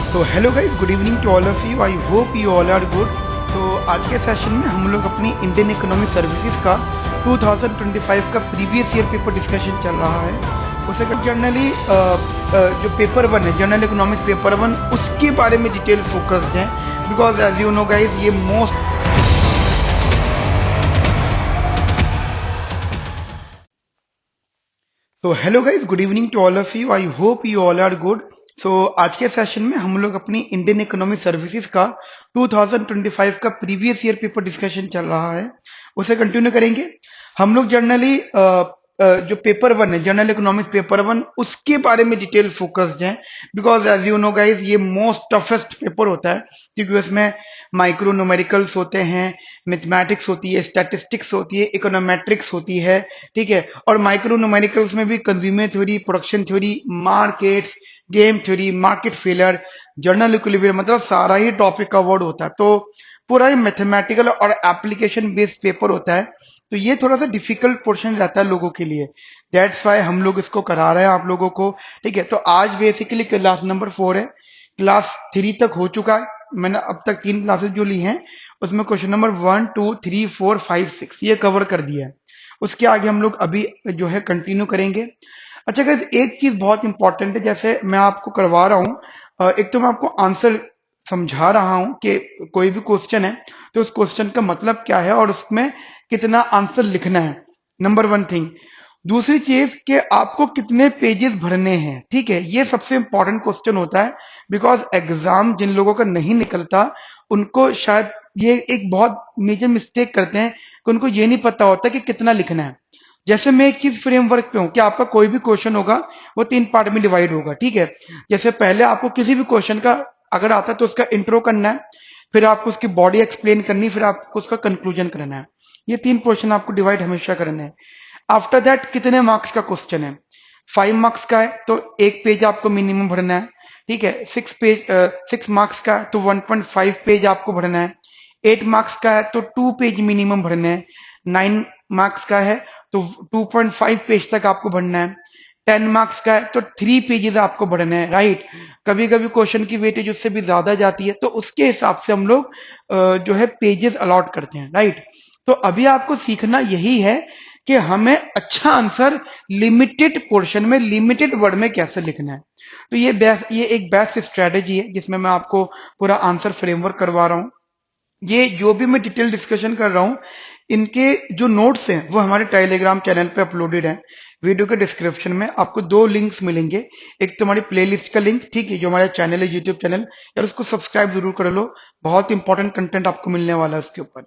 तो hello guys, good evening to all of you. I hope you all are good. तो आज के session में हम लोग अपनी इंडियन इकोनॉमिक सर्विसेज का 2025 का प्रीवियस ईयर पेपर डिस्कशन चल रहा है। उसे जनरली जो पेपर वन है, जनरल इकोनॉमिक्स पेपर वन, उसके बारे में डिटेल फोकस्ड है। Because as you know guys, ये मोस्ट तो hello guys, good evening to all of you. I hope you all are good. So आज के सेशन में हम लोग अपनी इंडियन इकोनॉमिक सर्विसेज का 2025 का प्रीवियस ईयर पेपर डिस्कशन चल रहा है, उसे कंटिन्यू करेंगे। हम लोग जनरली जो पेपर वन है, जनरल इकोनॉमिक्स पेपर वन, उसके बारे में डिटेल फोकस्ड है। Because as you know guys, ये मोस्ट टफेस्ट पेपर होता है, क्योंकि उसमें माइक्रो न्यूमेरिकल्स होते हैं, मैथमेटिक्स होती है, स्टैटिस्टिक्स होती है, इकोनोमेट्रिक्स होती है, ठीक है। और माइक्रो न्यूमेरिकल्स में भी consumer theory, production theory, markets, game theory, market failure, journal equilibrium, मतलब सारा ही टॉपिक कवर्ड होता है। तो पूरा ही मैथमेटिकल और एप्लीकेशन बेस्ड पेपर होता है। तो ये थोड़ा सा डिफिकल्ट पोर्शन रहता है लोगों के लिए। दैट्स वाई हम लोग इसको करा रहे हैं आप लोगों को, ठीक है। तो आज बेसिकली क्लास नंबर 4 है। क्लास 3 तक हो चुका है। मैंने अब तक 3 क्लासेस जो ली हैं, उसमें क्वेश्चन नंबर 1, 2, 3, 4, 5, 6 ये कवर कर दिया है। उसके आगे हम लोग अभी जो है कंटिन्यू करेंगे। अच्छा गाइस, एक चीज बहुत इंपॉर्टेंट है, जैसे मैं आपको करवा रहा हूँ, एक तो मैं आपको आंसर समझा रहा हूं कि कोई भी क्वेश्चन है तो उस क्वेश्चन का मतलब क्या है और उसमें कितना आंसर लिखना है, नंबर 1 थिंग। दूसरी चीज कि आपको कितने पेजेस भरने हैं, ठीक है। ये सबसे इंपॉर्टेंट क्वेश्चन होता है। बिकॉज एग्जाम जिन लोगों का नहीं निकलता, उनको शायद ये एक बहुत मेजर मिस्टेक करते हैं कि उनको ये नहीं पता होता कि कितना लिखना है। जैसे मैं एक चीज फ्रेमवर्क पे हूं कि आपका कोई भी क्वेश्चन होगा वो 3 पार्ट में डिवाइड होगा, ठीक है। जैसे पहले आपको किसी भी क्वेश्चन का अगर आता है तो उसका इंट्रो करना है, फिर आपको उसकी बॉडी एक्सप्लेन करनी है, फिर आपको उसका कंक्लूजन करना है। ये 3 पोर्शन आपको डिवाइड हमेशा करना है। आफ्टर दैट कितने मार्क्स का क्वेश्चन है? 5 मार्क्स का है तो 1 पेज आपको मिनिमम भरना है, ठीक है। 6 मार्क्स का है तो 1.5 पेज आपको भरना है। 8 मार्क्स का है तो 2 पेज मिनिमम भरना है। 9 मार्क्स का है तो 2.5 पेज तक आपको भरना है। 10 मार्क्स का है तो 3 पेजेस आपको भरना है, राइट। कभी कभी क्वेश्चन की वेटेज उससे भी ज्यादा जाती है, तो उसके हिसाब से हम लोग जो है पेजेस अलॉट करते हैं, राइट। तो अभी आपको सीखना यही है कि हमें अच्छा आंसर लिमिटेड पोर्शन में, लिमिटेड वर्ड में कैसे लिखना है। तो ये एक बेस्ट स्ट्रेटेजी है जिसमें मैं आपको पूरा आंसर फ्रेमवर्क करवा रहा हूं। ये जो भी मैं डिटेल डिस्कशन कर रहा हूं, इनके जो नोट्स हैं वो हमारे टेलीग्राम चैनल पे अपलोडेड हैं। वीडियो के डिस्क्रिप्शन में आपको 2 लिंक्स मिलेंगे। एक तो हमारी प्लेलिस्ट का लिंक, ठीक है, जो हमारा चैनल है, यूट्यूब चैनल, यार उसको सब्सक्राइब जरूर कर लो। बहुत इंपॉर्टेंट कंटेंट आपको मिलने वाला है उसके ऊपर।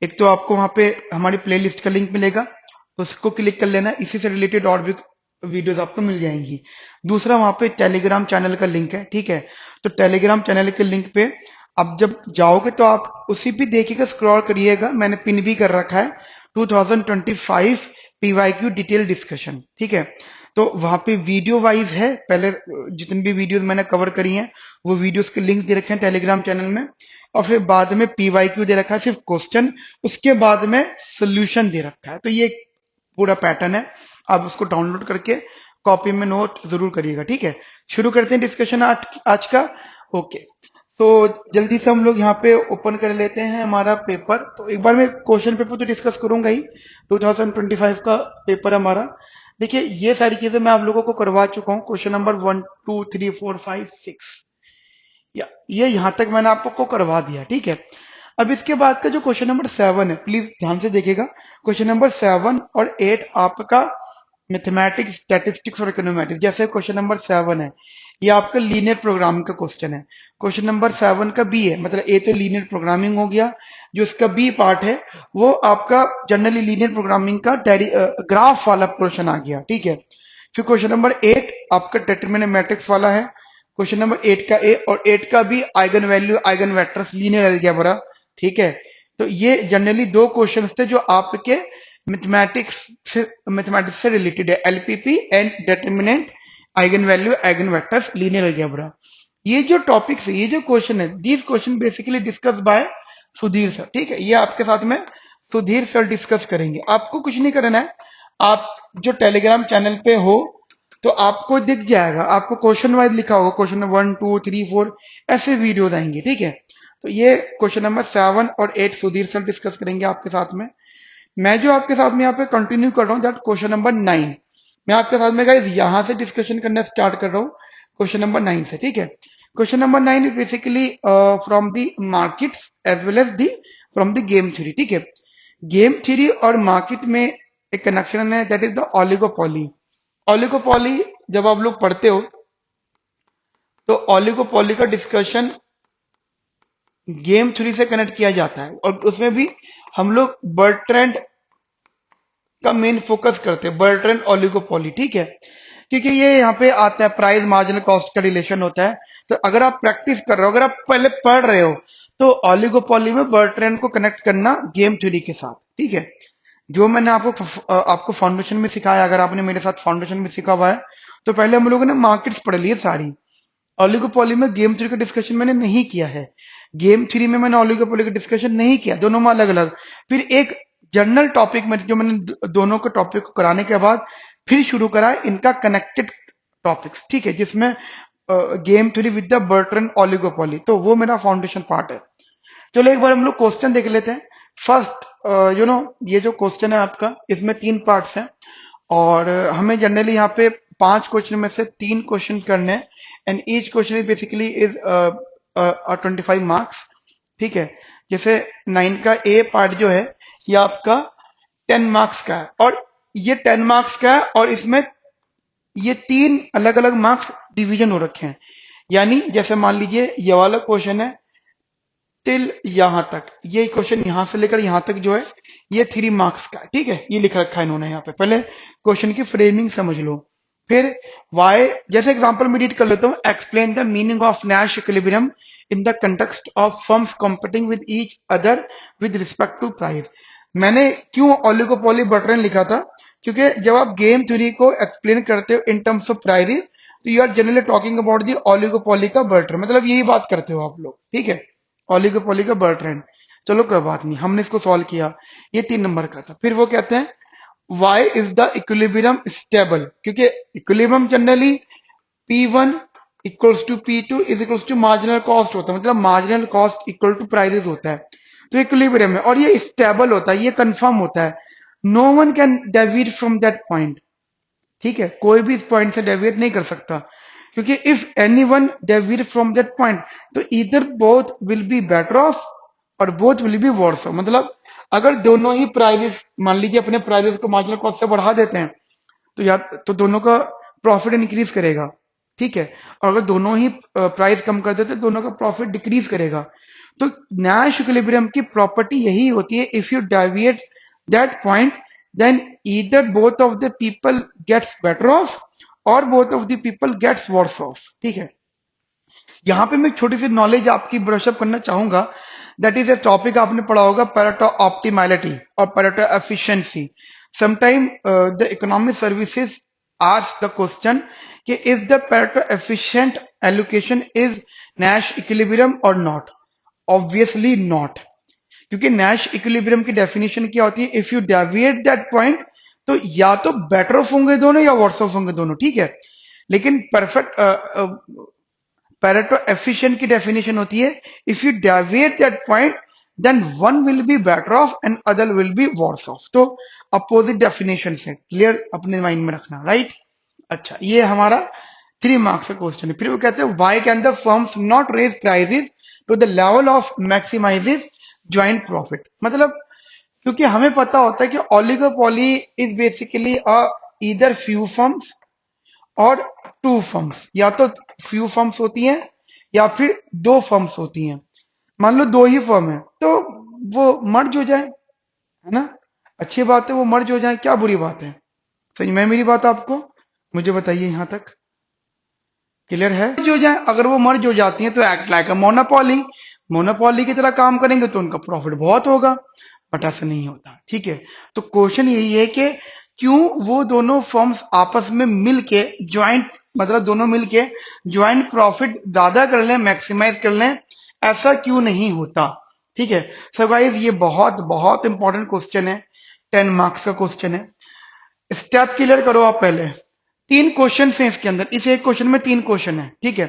एक तो आपको वहां पे हमारी प्लेलिस्ट का लिंक मिलेगा, तो उसको क्लिक कर लेना, इसी से रिलेटेड और भी वीडियोस आपको मिल जाएंगी। दूसरा वहां पे टेलीग्राम चैनल का लिंक है, ठीक है। तो टेलीग्राम चैनल के लिंक पे अब जब जाओगे तो आप उसी भी देखिएगा, स्क्रॉल करिएगा, मैंने पिन भी कर रखा है 2025 पीवाईक्यू डिटेल डिस्कशन, ठीक है। तो वहां पे वीडियो वाइज है, पहले जितनी भी वीडियोस मैंने कवर करी हैं वो वीडियोस के लिंक दे रखे हैं टेलीग्राम चैनल में। और फिर बाद में पीवाईक्यू दे रखा है, सिर्फ क्वेश्चन, उसके बाद में सोल्यूशन दे रखा है। तो ये एक पूरा पैटर्न है, आप उसको डाउनलोड करके कॉपी में नोट जरूर करिएगा, ठीक है। शुरू करते हैं डिस्कशन आज का। ओके, तो जल्दी से हम लोग यहाँ पे ओपन कर लेते हैं हमारा पेपर। तो एक बार मैं क्वेश्चन पेपर तो डिस्कस करूंगा ही, 2025 का पेपर हमारा। देखिए, ये सारी चीजें मैं आप लोगों को करवा चुका हूँ। क्वेश्चन नंबर 1, 2, 3, 4, 5, 6, या ये यहां तक मैंने आपको करवा दिया, ठीक है। अब इसके बाद का जो क्वेश्चन नंबर 7 है, प्लीज ध्यान से देखिएगा। क्वेश्चन नंबर 7 और 8 आपका मैथमेटिक्स, स्टैटिस्टिक्स और इकोनोमेट्रिक्स। जैसे क्वेश्चन नंबर 7 है, ये आपका लीनियर प्रोग्रामिंग का क्वेश्चन है। क्वेश्चन नंबर 7 का बी है, मतलब ए तो लीनियर प्रोग्रामिंग हो गया, जो इसका बी पार्ट है वो आपका जनरली लीनियर प्रोग्रामिंग का ग्राफ वाला पोर्शन आ गया, ठीक है। फिर क्वेश्चन नंबर 8 आपका डिटरमिनेंट मैट्रिक्स वाला है। क्वेश्चन नंबर 8 का ए और 8 का B eigen value, eigen vectors, linear algebra, ठीक है। तो ये जनरली 2 क्वेश्चन थे जो आपके मैथमेटिक्स से रिलेटेड है, LPP and determinant, eigen value, eigen vectors, linear algebra. ये जो टॉपिक्स है, ये जो क्वेश्चन है, these question basically discuss by Sudhir sir, ठीक है। ये आपके साथ में सुधीर सर डिस्कस करेंगे। आपको कुछ नहीं करना है, आप जो टेलीग्राम चैनल पे हो तो आपको दिख जाएगा, आपको क्वेश्चन वाइज लिखा होगा, क्वेश्चन नंबर 1 2 3 4 ऐसे वीडियोज आएंगे, ठीक है। तो ये क्वेश्चन नंबर 7 और 8 सुधीर सर डिस्कस करेंगे आपके साथ में। मैं जो आपके साथ में यहाँ पे कंटिन्यू कर रहा हूँ दैट क्वेश्चन नंबर 9। मैं आपके साथ में गाइस यहाँ से डिस्कशन करना स्टार्ट कर रहा हूँ क्वेश्चन नंबर 9 से, ठीक है। Question number 9 is basically from the markets as well as the from the game theory, ठीक है। गेम थ्योरी और मार्केट में एक कनेक्शन है दैट इज द ऑलिगोपॉली। ऑलिगोपॉली जब आप लोग पढ़ते हो तो ऑलिगोपॉली का डिस्कशन गेम थ्योरी से कनेक्ट किया जाता है, और उसमें भी हम लोग बर्ट्रैंड का मेन फोकस करते हैं, बर्ट्रैंड ऑलिगोपॉली, ठीक है। क्योंकि ये यहाँ पे आता है प्राइस मार्जिनल कॉस्ट का रिलेशन होता है। तो अगर आप प्रैक्टिस कर रहे हो, अगर आप पहले पढ़ रहे हो, तो ऑलिगोपॉली में बर्ट्रैंड को कनेक्ट करना गेम थ्योरी के साथ, ठीक है। जो मैंने आपको फाउंडेशन में सिखाया, अगर आपने मेरे साथ फाउंडेशन में सीखा हुआ है, तो पहले हम लोगों ने मार्केट्स पढ़ लिए सारी। ऑलिगोपॉली में गेम थ्योरी का डिस्कशन मैंने नहीं किया है। गेम थ्योरी में मैंने ऑलिगोपॉली का डिस्कशन नहीं किया, दोनों में अलग अलग। फिर एक जनरल टॉपिक में जो मैंने दोनों के टॉपिक को कराने के बाद फिर शुरू करा इनका कनेक्टेड टॉपिक्स, ठीक है, जिसमें game theory with the Bertrand oligopoly, तो वो मेरा फाउंडेशन पार्ट है। चलो एक बार हम लोग क्वेश्चन देख लेते हैं। फर्स्ट ये जो क्वेश्चन है आपका, इसमें 3 पार्ट्स हैं, और हमें जनरली यहाँ पे 5 क्वेश्चन में से 3 क्वेश्चन करने हैं, and each question is basically is 25 marks, ठीक है। जैसे 9 का ए पार्ट जो है ये आपका 10 मार्क्स का है, और ये 10 मार्क्स का है, और इसमें ये 3 अलग अलग मार्क्स डिवीजन हो रखे हैं। यानी जैसे मान लीजिए ये वाला क्वेश्चन है टिल यहां तक, ये क्वेश्चन यहां से लेकर यहां तक जो है ये 3 मार्क्स का है, ठीक है। ये लिख रखा है इन्होंने यहाँ पे, पहले क्वेश्चन की फ्रेमिंग समझ लो। फिर वाई, जैसे एग्जांपल में रीड कर लेता हूँ, explain the meaning of Nash equilibrium in the context of firms competing with each other with respect to price. मैंने क्यों ऑलिगोपॉली बर्ट्रैंड लिखा था, क्योंकि जब आप गेम थ्योरी को एक्सप्लेन करते हो इन टर्म्स ऑफ प्राइस, तो you are generally talking about the oligopoly का बर्ट्रैंड, मतलब यही बात करते हो आप लोग, ठीक है, ऑलिगोपॉली का बर्ट्रैंड। चलो कोई बात नहीं, हमने इसको सॉल्व किया, ये 3 नंबर का था। फिर वो कहते हैं why is the equilibrium stable, क्योंकि equilibrium generally P1 equals to P2 is equals to marginal cost होता है, मतलब marginal cost equal to prices होता है। तो इक्विलिब्रियम है, और ये स्टेबल होता है, ये कंफर्म होता है। No one can deviate from that point, ठीक है, कोई भी इस पॉइंट से डेविएट नहीं कर सकता, क्योंकि if any one deviate from that point, तो इधर both will be better off और both will be worse off. मतलब अगर दोनों ही प्राइजेस, मान लीजिए अपने प्राइजेस को मार्जिनल कॉस्ट से बढ़ा देते हैं, तो या तो दोनों का प्रॉफिट इंक्रीज करेगा, ठीक है, और अगर दोनों ही प्राइस कम कर देते हैं, दोनों का प्रॉफिट डिक्रीज करेगा। तो नैश इक्विलिब्रियम की प्रॉपर्टी यही होती है, if you deviate that point, then either both of the people gets better off और both of the people gets worse off, ठीक है। यहां पे मैं छोटी सी नॉलेज आपकी ब्रशअप करना चाहूंगा, दैट इज ए टॉपिक आपने पढ़ा होगा, पैरेटो ऑप्टिमैलिटी और Pareto efficiency. Sometime the economic services ask the question कि is the Pareto efficient allocation is Nash equilibrium और नॉट? ऑब्वियसली नॉट, क्योंकि नैश इक्विलिब्रियम की डेफिनेशन क्या होती है, if you deviate that point, तो या तो बेटर ऑफ होंगे दोनों या वर्स ऑफ होंगे दोनों, ठीक है। लेकिन परफेक्ट पैरेटो एफिशिएंट की डेफिनेशन होती है, if you deviate that point, then one will be better off and other will be worse off. तो अपोजिट डेफिनेशन है, क्लियर, अपने माइंड में रखना, राइट। अच्छा, ये हमारा 3 मार्क्स का क्वेश्चन है। फिर वो कहते हैं why can the firms not raise prices to the level of maximizes joint profit. मतलब क्योंकि हमें पता होता है कि oligopoly is basically either few firms और 2 फर्म्स, या तो फ्यू फर्म्स होती हैं या फिर 2 फर्म्स होती हैं। मान लो 2 ही फर्म है, तो वो मर्ज हो जाए, है ना, अच्छी बात है, वो मर्ज हो जाए, क्या बुरी बात है? समझ में मेरी बात आपको? मुझे बताइए यहां तक क्लियर है? मर्ज हो जाए, अगर वो मर्ज हो जाती हैं तो act like a monopoly, monopoly की तरह काम करेंगे तो उनका प्रॉफिट बहुत होगा, बट ऐसा नहीं होता, ठीक है। तो क्वेश्चन यही है कि क्यों वो दोनों फर्म्स आपस में मिलके ज्वाइंट, मतलब दोनों मिलके ज्वाइंट प्रॉफिट ज्यादा कर लें, मैक्सिमाइज कर लें, ऐसा क्यों नहीं होता, ठीक है। सो गाइस, ये बहुत बहुत इंपॉर्टेंट क्वेश्चन है, 10 मार्क्स का क्वेश्चन है। स्टेप क्लियर करो आप पहले, तीन क्वेश्चन हैं इसके अंदर, इस एक क्वेश्चन में तीन क्वेश्चन है, ठीक है।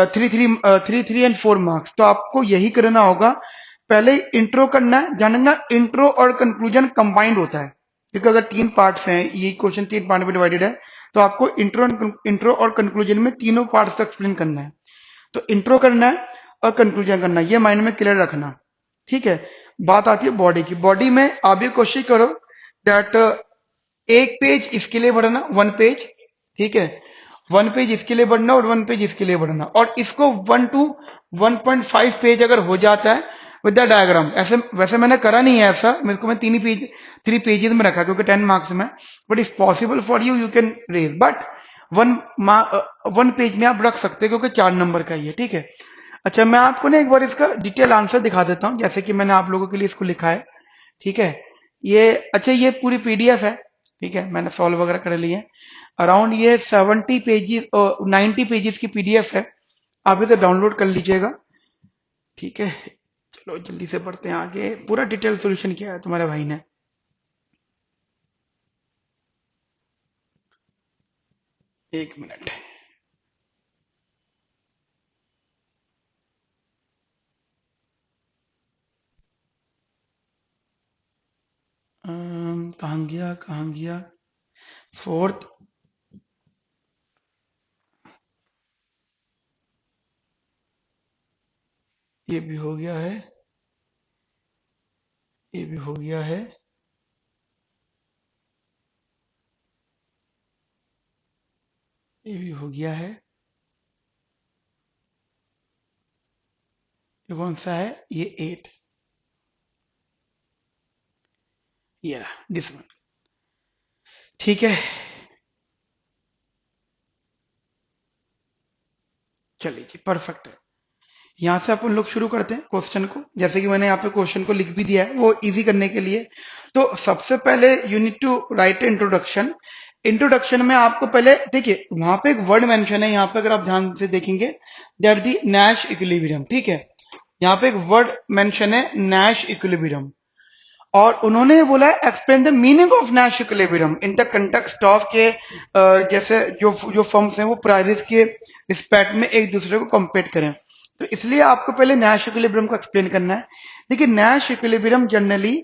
Three and 4 marks. तो आपको यही करना होगा, पहले इंट्रो करना है, जानना इंट्रो और कंक्लूजन कंबाइंड होता है, क्योंकि अगर तीन पार्ट्स हैं, ये क्वेश्चन तीन पार्ट में डिवाइडेड है, तो आपको इंट्रो और कंक्लूजन में तीनों पार्ट्स एक्सप्लेन करना है। तो इंट्रो करना है और कंक्लूजन करना है, ये माइंड में क्लियर रखना, ठीक है। बात आती है बॉडी की। बॉडी में आप ये कोशिश करो दैट एक पेज इसके लिए बढ़ना, 1 पेज, ठीक है। 1 पेज इसके लिए बढ़ना और 1 पेज इसके लिए बढ़ना, और इसको 1 to 1.5 पेज अगर हो जाता है विद द डायग्राम, ऐसे वैसे मैंने करा नहीं है ऐसा, मेरे को मैं 3 पेजेस में रखा क्योंकि 10 मार्क्स में, but is possible for you, you can raise, but 1 page में आप रख सकते हो क्योंकि 4 नंबर का ही है, ठीक है। अच्छा, मैं आपको ना एक बार इसका डिटेल आंसर दिखा देता हूं, जैसे कि मैंने आप लोगों के लिए इसको लिखा है, ठीक है। ये अच्छा, ये पूरी पीडीएफ है, ठीक है, मैंने सॉल्व वगैरह कर लिए। अराउंड ये 70 पेजेस 90 पेजेस की पीडीएफ है, आप इसे डाउनलोड कर लीजिएगा, ठीक है। चलो जल्दी से पढ़ते हैं आगे, पूरा डिटेल सॉल्यूशन किया है तुम्हारे भाई ने। एक मिनट, कहाँ गया कहाँ गया, फोर्थ, ये भी हो गया है, ये भी हो गया है, ये भी हो गया है, ये कौन सा है, ये 8, ये दिस वन, ठीक है। चलिए जी, परफेक्ट है। यहाँ से अपन लोग शुरू करते हैं क्वेश्चन को, जैसे कि मैंने यहाँ पे क्वेश्चन को लिख भी दिया है वो इजी करने के लिए। तो सबसे पहले you need to write introduction. Introduction में आपको पहले देखिए, वहां पे एक वर्ड मेंशन है, यहाँ पे अगर आप ध्यान से देखेंगे, दैट दी नैश इक्विलिब्रियम, ठीक है। यहाँ पे एक वर्ड मेंशन है नैश इक्विलिब्रियम, और उन्होंने बोला है explain the meaning of Nash equilibrium in the context of के जैसे जो जो फर्म्स हैं वो प्राइजेस के रिस्पेक्ट में एक दूसरे को कंपेट करें, तो इसलिए आपको पहले नैश इक्विलिब्रियम को एक्सप्लेन करना है। देखिए, नैश इक्विलिब्रियम जनरली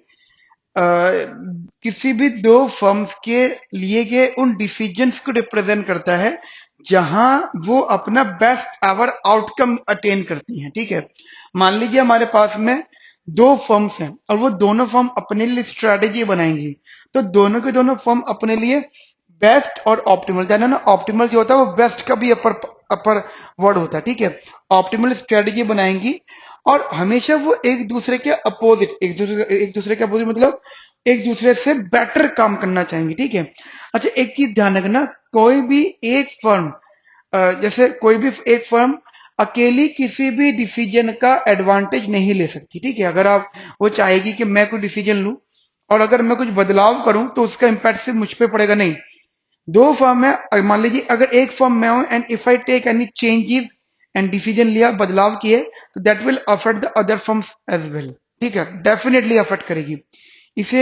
किसी भी दो फर्म्स के लिए गए उन डिसीजंस को रिप्रेजेंट करता है जहां वो अपना बेस्ट एवर आउटकम अटेन करती हैं, ठीक है। मान लीजिए हमारे पास में दो फर्म्स हैं और वो दोनों फर्म अपने लिए स्ट्रेटेजी बनाएंगी, तो दोनों के दोनों फर्म अपने लिए बेस्ट और ऑप्टिमल, जाना ना, ऑप्टिमल जो होता है वो बेस्ट का भी अपर अपर वर्ड होता है, ठीक है। ऑप्टिमल स्ट्रेटेजी बनाएंगी और हमेशा वो एक दूसरे के अपोजिट, एक दूसरे के अपोजिट मतलब एक दूसरे से बेटर काम करना चाहेंगे, ठीक है। अच्छा, एक चीज ध्यान रखना, कोई भी एक फर्म जैसे कोई भी एक फर्म अकेली किसी भी डिसीजन का एडवांटेज नहीं ले सकती, ठीक है। अगर आप वो चाहेगी कि मैं कोई डिसीजन लूं और अगर मैं कुछ बदलाव करूं तो उसका इंपैक्ट सिर्फ मुझ पे पड़ेगा, नहीं। दो फर्म है, मान लीजिए अगर एक फर्म में हूं and if I take any changes and decision लिया, बदलाव किए, तो that will affect the other firms as well, ठीक है, डेफिनेटली अफेक्ट करेगी। इसे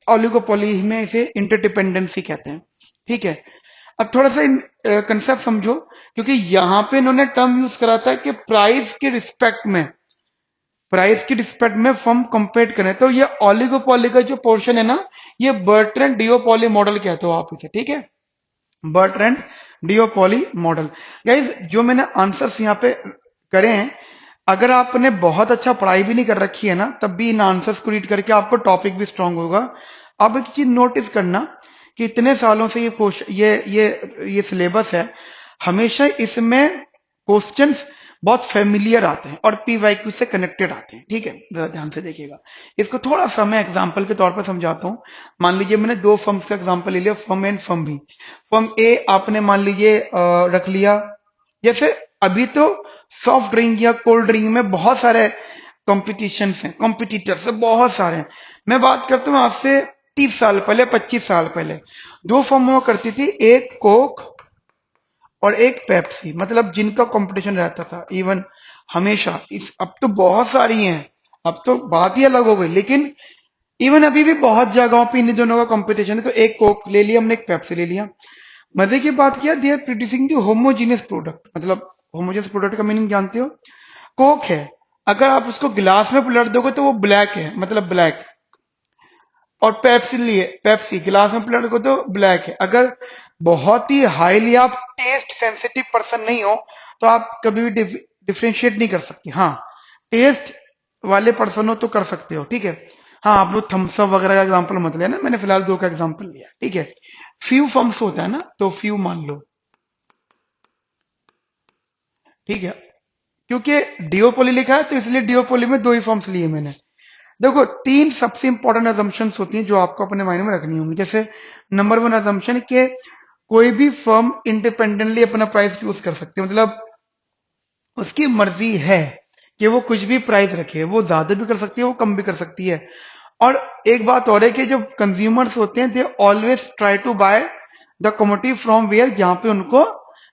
ओलिगोपोली में इसे इंटरडिपेंडेंसी कहते हैं, ठीक है। अब थोड़ा सा कंसेप्ट समझो, क्योंकि यहां पे इन्होंने टर्म यूज करा था कि प्राइस के रिस्पेक्ट में फर्म कंपेट करें, तो ये ओलिगोपोली का जो पोर्शन है ना, ये बर्ट्रैंड डिओपोली मॉडल कहते हो आप इसे, ठीक है, बर्ट्रैंड डिओपोली मॉडल। गाइज, जो मैंने आंसर्स यहाँ पे करे हैं, अगर आपने बहुत अच्छा पढ़ाई भी नहीं कर रखी है ना, तब भी इन आंसर्स को रीड करके आपको टॉपिक भी स्ट्रांग होगा। अब एक चीज नोटिस करना कि इतने सालों से ये सिलेबस है, हमेशा इसमें क्वेश्चंस बहुत फेमिलियर आते हैं और पीवाईक्यू से कनेक्टेड आते हैं, ठीक है। जरा ध्यान से देखिएगा, इसको थोड़ा सा मैं एग्जांपल के तौर पर समझाता हूं। मान लीजिए मैंने दो फर्म्स का एग्जांपल ले लिया, firm A and firm B. Firm A आपने मान लीजिए रख लिया, जैसे अभी तो सॉफ्ट ड्रिंक या कोल्ड ड्रिंक में बहुत सारे कॉम्पिटिशन हैं, कॉम्पिटिटर्स बहुत सारे हैं। मैं बात करता हूँ आज से 30 साल पहले, 25 साल पहले दो फर्म हुआ करती थी, एक कोक और एक पेप्सी, मतलब जिनका कंपटीशन रहता था इवन हमेशा। इस अब तो बहुत सारी हैं, अब तो बात ही अलग हो गई, लेकिन इवन अभी भी बहुत जगहों पे इन दोनों का कंपटीशन है। तो एक कोक ले लिया हमने, एक पेप्सी ले लिया। मजे की बात किया, they are producing the homogeneous product. मतलब होमोजीनियस प्रोडक्ट का मीनिंग जानते हो? कोक है, अगर आप उसको गिलास में पलट दोगे तो वो ब्लैक है, मतलब ब्लैक। और पेप्सी लिए, पेप्सी गिलास में पलट दो तो ब्लैक है। अगर बहुत ही हाईली आप टेस्ट सेंसिटिव पर्सन नहीं हो तो आप कभी भी डिफरेंशिएट नहीं कर सकते। हाँ, टेस्ट वाले पर्सन हो तो कर सकते हो, ठीक है। हाँ, आप लोग थम्स अप वगैरह का एग्जांपल मत लेना, मैंने फिलहाल दो का एग्जांपल लिया, ठीक है। फ्यू फर्म्स होता है ना, तो फ्यू मान लो, ठीक है। क्योंकि डिओपोली लिखा है तो इसलिए डिओपोली में दो ही फॉर्म्स लिए मैंने। देखो, तीन सबसे इंपॉर्टेंट अजम्पशंस होती हैं जो आपको अपने माइंड में रखनी होंगी। जैसे नंबर वन अजम्पशन कि कोई भी फर्म इंडिपेंडेंटली अपना प्राइस चूज कर सकती है, मतलब उसकी मर्जी है कि वो कुछ भी प्राइस रखे, वो ज्यादा भी कर सकती है, वो कम भी कर सकती है। और एक बात और है कि जो कंज्यूमर्स होते हैं, they always try to buy the commodity from where, जहां पे उनको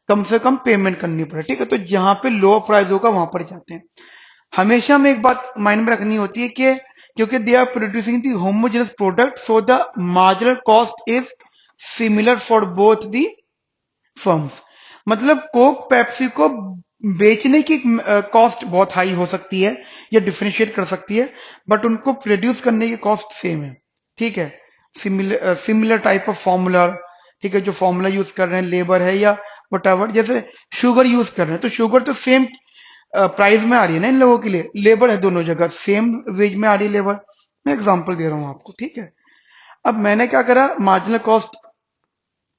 कम से कम पेमेंट करनी पड़े, ठीक है। तो जहां पे लो प्राइस होगा वहां पर जाते हैं। हमेशा में एक बात माइंड में रखनी होती है कि क्योंकि they are producing the homogeneous product, so the marginal cost is similar for both the firms. मतलब कोक पेप्सी को बेचने की कॉस्ट बहुत हाई हो सकती है या डिफरेंशिएट कर सकती है, बट उनको प्रोड्यूस करने की कॉस्ट सेम है, ठीक है। सिमिलर टाइप ऑफ फॉर्मूला, ठीक है। जो फॉर्मूला यूज कर रहे हैं, लेबर है या वट, जैसे शुगर यूज कर रहे हैं तो शुगर तो सेम प्राइस में आ रही है ना इन लोगों के लिए, लेबर है दोनों जगह, सेम वेज में आ रही है लेबर। मैं एग्जांपल दे रहा हूं आपको, ठीक है। अब मैंने क्या करा, मार्जिनल कॉस्ट